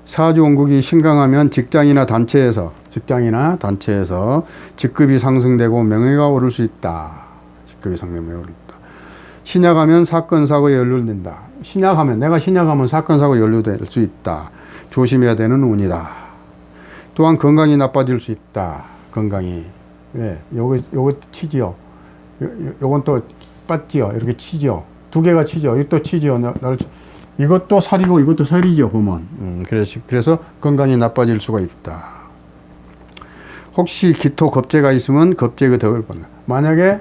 사주원국이 신강하면 직장이나 단체에서 직급이 상승되고 명예가 오를 수 있다. 직급이 상승되고 오를 수 있다. 신약하면 사건 사고에 연루된다. 내가 신약하면 사건 사고에 연루될 수 있다. 조심해야 되는 운이다. 또한 건강이 나빠질 수 있다. 건강이. 요거 치지요. 요건 또 빠지요. 이렇게 치지요. 두 개가 치죠. 이것도 치지요. 이것도 살이고 이것도 살이죠. 보면. 그래서 건강이 나빠질 수가 있다. 혹시 기토 겁재가 있으면 겁재의 덕을 본다. 만약에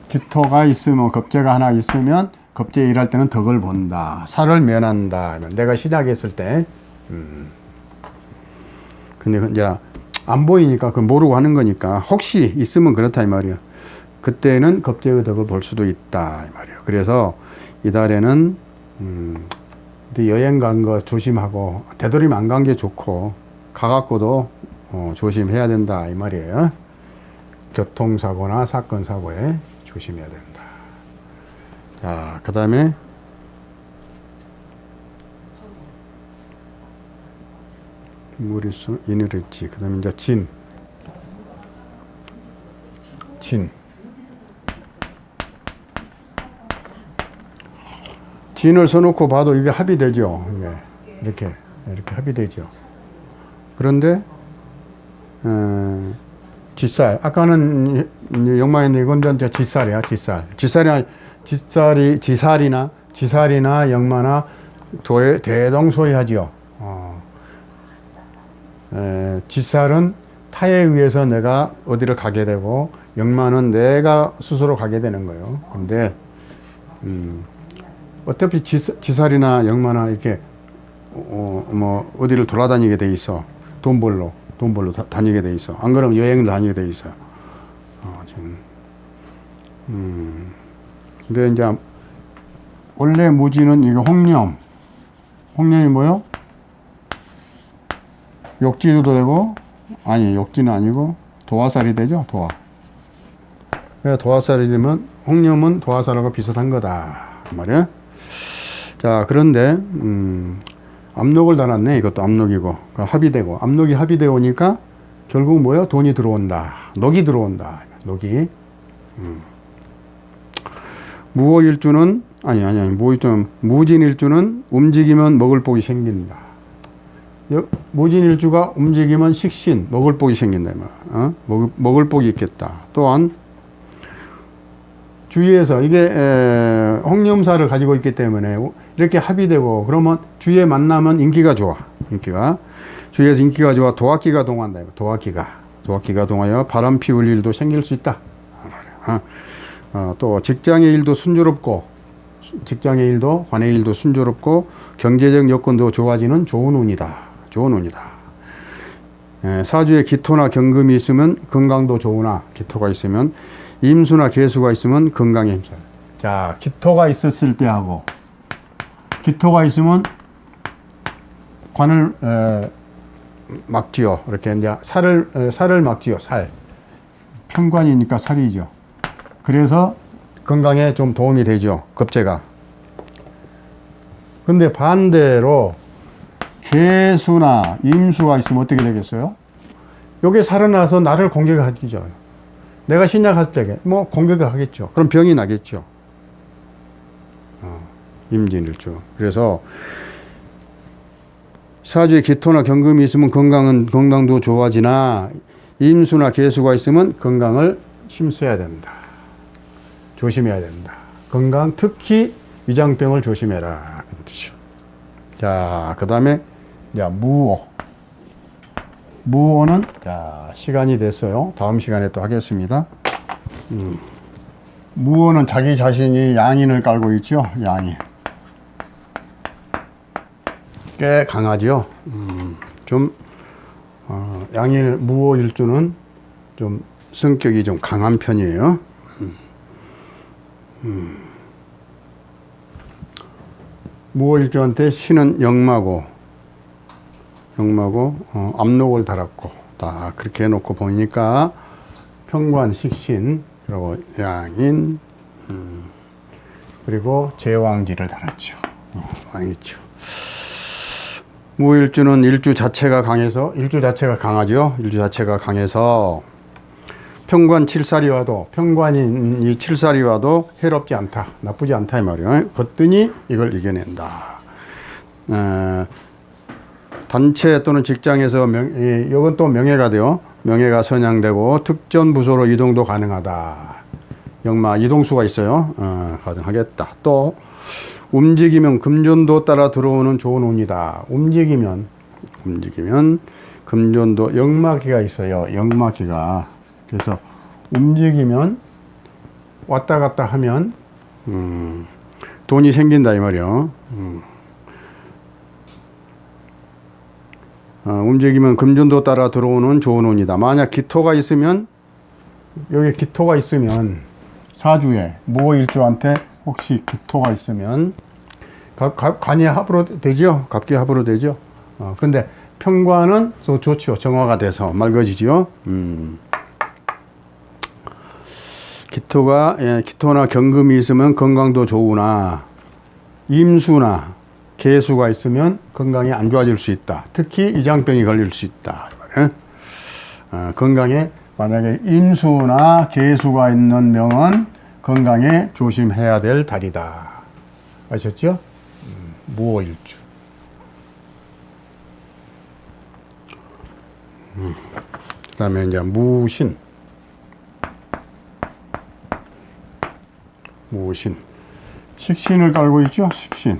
기토가 있으면 겁재가 하나 있으면 겁재 일할 때는 덕을 본다. 살을 면한다. 내가 시작했을 때. 근데 이제 안 보이니까 그 모르고 하는 거니까 혹시 있으면 그렇다 이 말이야. 그때는 겁재의 덕을 볼 수도 있다 이 말이야. 그래서 이달에는 여행 간 거 조심하고 되도록이면 안 간 게 좋고 가갖고도 조심해야 된다 이 말이에요. 교통사고나 사건 사고에 조심해야 된다. 자, 그 다음에 무리수 인을 했지. 그 다음에 이제 진을 써놓고 봐도 이게 합이 되죠. 이렇게 합이 되죠. 그런데 지살, 아까는 역마인데 이건 이제 지살이야. 지살이나 역마나 대동소이하지요. 지살은 타에 의해서 내가 어디를 가게 되고 역마는 내가 스스로 가게 되는 거예요. 근데 어차피 지살이나 역마나 이렇게 뭐 어디를 돌아다니게 돼 있어. 돈 벌러 다니게 돼 있어. 안 그러면 여행을 다니게 돼 있어요. 지금. 근데 이제 원래 무지는 이거 홍념이 뭐요? 욕지도 되고, 아니 욕지는 아니고 도화살이 되죠. 도화살이 되면 홍념은 도화살하고 비슷한 거다 말이야. 자, 그런데 압록을 달았네. 이것도 압록이고 합의되고, 압록이 합의되어 오니까 결국 뭐야? 돈이 들어온다. 녹이 들어온다. 녹이. 무오일주는 무진일주는 움직이면 먹을 복이 생긴다. 무진일주가 움직이면 식신, 먹을 복이 생긴다. 먹을 복이 있겠다. 또한 주위에서 이게 홍념사를 가지고 있기 때문에 이렇게 합의되고, 그러면 주위에 만나면 인기가 좋아. 주위에서 인기가 좋아. 도학기가 동한다. 도학기가 동하여 바람 피울 일도 생길 수 있다. 또 직장의 일도 순조롭고, 관의 일도 순조롭고, 경제적 여건도 좋아지는 좋은 운이다. 사주에 기토나 경금이 있으면 건강도 좋으나, 기토가 있으면 임수나 계수가 있으면 건강에 힘써요. 자, 기토가 있었을 때하고, 기토가 있으면 관을 막지요. 이렇게 이제 살을 막지요. 편관이니까 살이죠. 그래서 건강에 좀 도움이 되죠. 겁재가. 근데 반대로 계수나 임수가 있으면 어떻게 되겠어요? 여기 살아나서 나를 공격하죠. 내가 신약할 때 뭐 공격을 하겠죠. 그럼 병이 나겠죠. 임진일주. 그래서 사주에 기토나 경금이 있으면 건강도 좋아지나, 임수나 계수가 있으면 건강을 힘써야 된다. 조심해야 된다. 건강, 특히 위장병을 조심해라. 그 뜻이죠. 자, 그 다음에 무오는 자, 시간이 됐어요. 다음 시간에 또 하겠습니다. 무오는 자기 자신이 양인을 깔고 있죠. 양인. 꽤 강하죠. 양인 무오일주는 좀 성격이 좀 강한 편이에요. 무오일주한테 신은 역마고 압록을 달았고, 다 그렇게 해놓고 보니까 평관, 식신, 그리고 양인, 그리고 제왕지를 달았죠. 왕이죠. 무오일주는 일주 자체가 강하죠. 일주 자체가 강해서 평관 칠살이 와도 해롭지 않다. 나쁘지 않다 이 말이에요. 거뜬히 이걸 이겨낸다. 단체 또는 직장에서 이건 또 명예가 돼요. 명예가 선양되고 특전 부서로 이동도 가능하다. 역마 이동수가 있어요. 가능하겠다. 또 움직이면 금전도 따라 들어오는 좋은 운이다. 움직이면 금전도, 역마기가 있어요. 역마기가. 그래서 움직이면 왔다 갔다 하면 돈이 생긴다 이 말이요. 움직이면 금전도 따라 들어오는 좋은 운이다. 만약 기토가 있으면, 여기 기토가 있으면, 사주에 무오일주한테 혹시 기토가 있으면 관이 합으로 되죠. 갑기 합으로 되죠. 근데 평관은 또 좋죠. 정화가 돼서 맑아지죠. 기토나 경금이 있으면 건강도 좋으나, 임수나 계수가 있으면 건강이 안 좋아질 수 있다. 특히 위장병이 걸릴 수 있다. 건강에 만약에 임수나 계수가 있는 명은 건강에 조심해야 될 달이다. 아셨죠? 무오일주. 그 다음에 이제 무신. 식신을 깔고 있죠. 식신.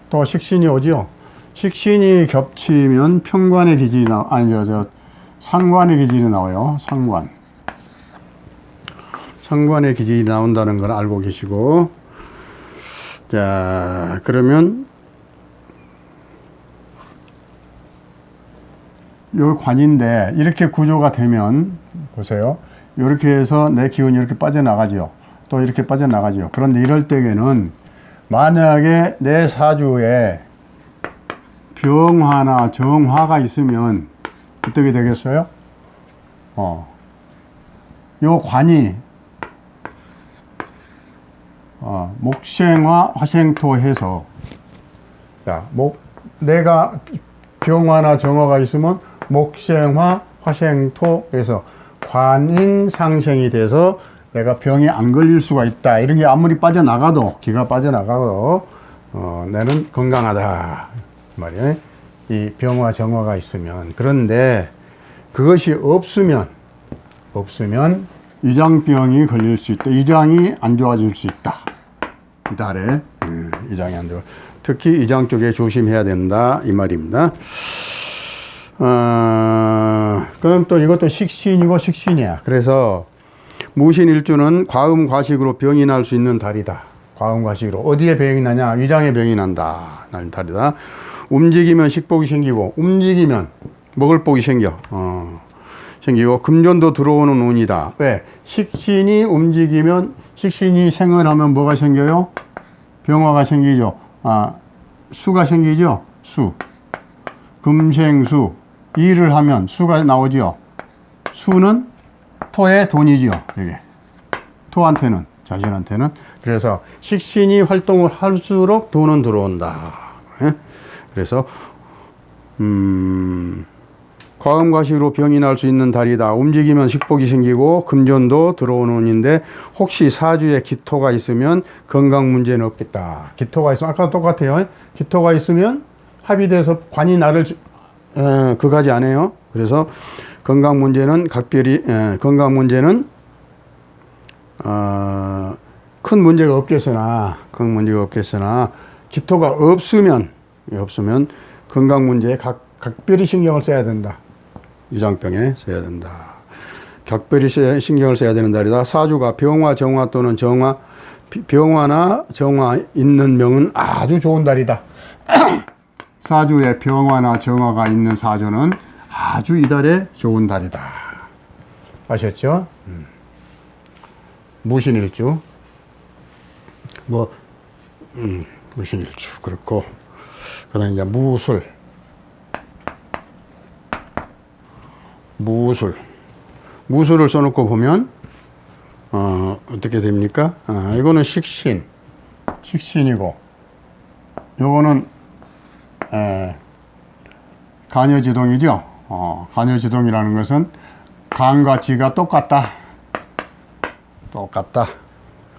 또 식신이 오죠. 식신이 겹치면 평관의 기질이 상관의 기질이 나와요. 상관의 기질이 나온다는 걸 알고 계시고, 자, 그러면 요 관인데 이렇게 구조가 되면 보세요. 이렇게 해서 내 기운이 이렇게 빠져나가죠. 또 이렇게 빠져나가죠. 그런데 이럴 때에는 만약에 내 사주에 병화나 정화가 있으면 어떻게 되겠어요? 요 관이 목생화 화생토 해서 내가 병화나 정화가 있으면 목생화 화생토 해서 관인상생이 돼서 내가 병에 안 걸릴 수가 있다. 이런 게 아무리 빠져나가도 기가 빠져나가도 나는 건강하다 말이에요. 이 병화 정화가 있으면. 그런데 그것이 없으면 위장병이 걸릴 수 있다. 위장이 안 좋아질 수 있다. 이달에 위장이 안 좋아. 특히 위장 쪽에 조심해야 된다 이 말입니다. 그럼 또 이것도 식신이고 식신이야. 그래서 무신일주는 과음과식으로 병이 날 수 있는 달이다. 과음과식으로. 어디에 병이 나냐? 위장에 병이 난다. 날 달이다. 움직이면 식복이 생기고, 움직이면 먹을 복이 생겨. 생기고, 금전도 들어오는 운이다. 왜? 식신이 움직이면, 식신이 생활하면 뭐가 생겨요? 병화가 생기죠. 수가 생기죠. 수. 금생수. 일을 하면 수가 나오죠. 수는 토의 돈이지요. 이게 토한테는, 자신한테는. 그래서 식신이 활동을 할수록 돈은 들어온다. 그래서 과음과식으로 병이 날 수 있는 달이다. 움직이면 식복이 생기고 금전도 들어오는 운인데 혹시 사주에 기토가 있으면 건강 문제는 없겠다. 기토가 있으면 아까 똑같아요. 기토가 있으면 합의돼서 관이 나를 그가지 안 해요. 그래서 건강 문제는 각별히 건강 문제는 큰 문제가 없겠으나 기토가 없으면 건강 문제에 각별히 신경을 써야 된다. 위장병에 써야 된다. 각별히 신경을 써야 되는 달이다. 사주가 병화, 정화 또는 병화나 정화 있는 명은 아주 좋은 달이다. 사주에 병화나 정화가 있는 사주는 아주 이달에 좋은 달이다. 아셨죠? 무신일주. 무신일주. 그렇고, 그 다음에 이제 무술을 써놓고 보면, 어떻게 됩니까? 이거는 식신이고, 요거는, 간여지동이죠. 간여지동이라는 것은 간과 지가 똑같다.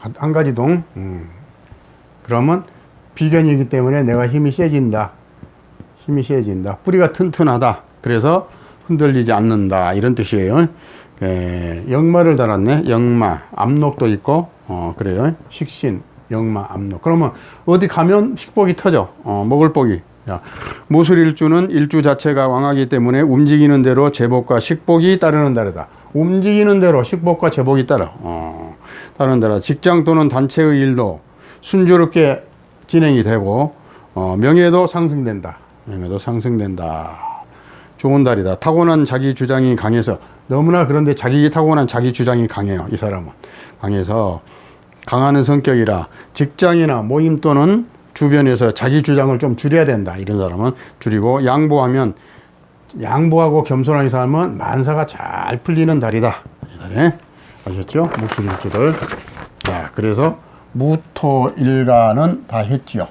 한 가지 동. 그러면 비견이기 때문에 내가 힘이 세진다. 뿌리가 튼튼하다. 그래서 흔들리지 않는다. 이런 뜻이에요. 역마를 달았네. 역마. 압록도 있고, 그래요. 식신, 역마, 압록. 그러면 어디 가면 식복이 터져. 먹을 복이. 무술일주는 일주 자체가 왕하기 때문에 움직이는 대로 제복과 식복이 따르는 달이다. 움직이는 대로 식복과 제복이 따르는 달이다. 직장 또는 단체의 일도 순조롭게 진행이 되고 명예도 상승된다. 좋은 달이다. 타고난 자기 주장이 강해서 너무나 그런데 타고난 자기 주장이 강해요. 이 사람은 강해서 강하는 성격이라 직장이나 모임 또는 주변에서 자기 주장을 좀 줄여야 된다. 이런 사람은 줄이고 양보하고 겸손한 사람은 만사가 잘 풀리는 달이다. 이 달에 아셨죠? 무술일주들. 자, 그래서 무토일간은 다 했지요.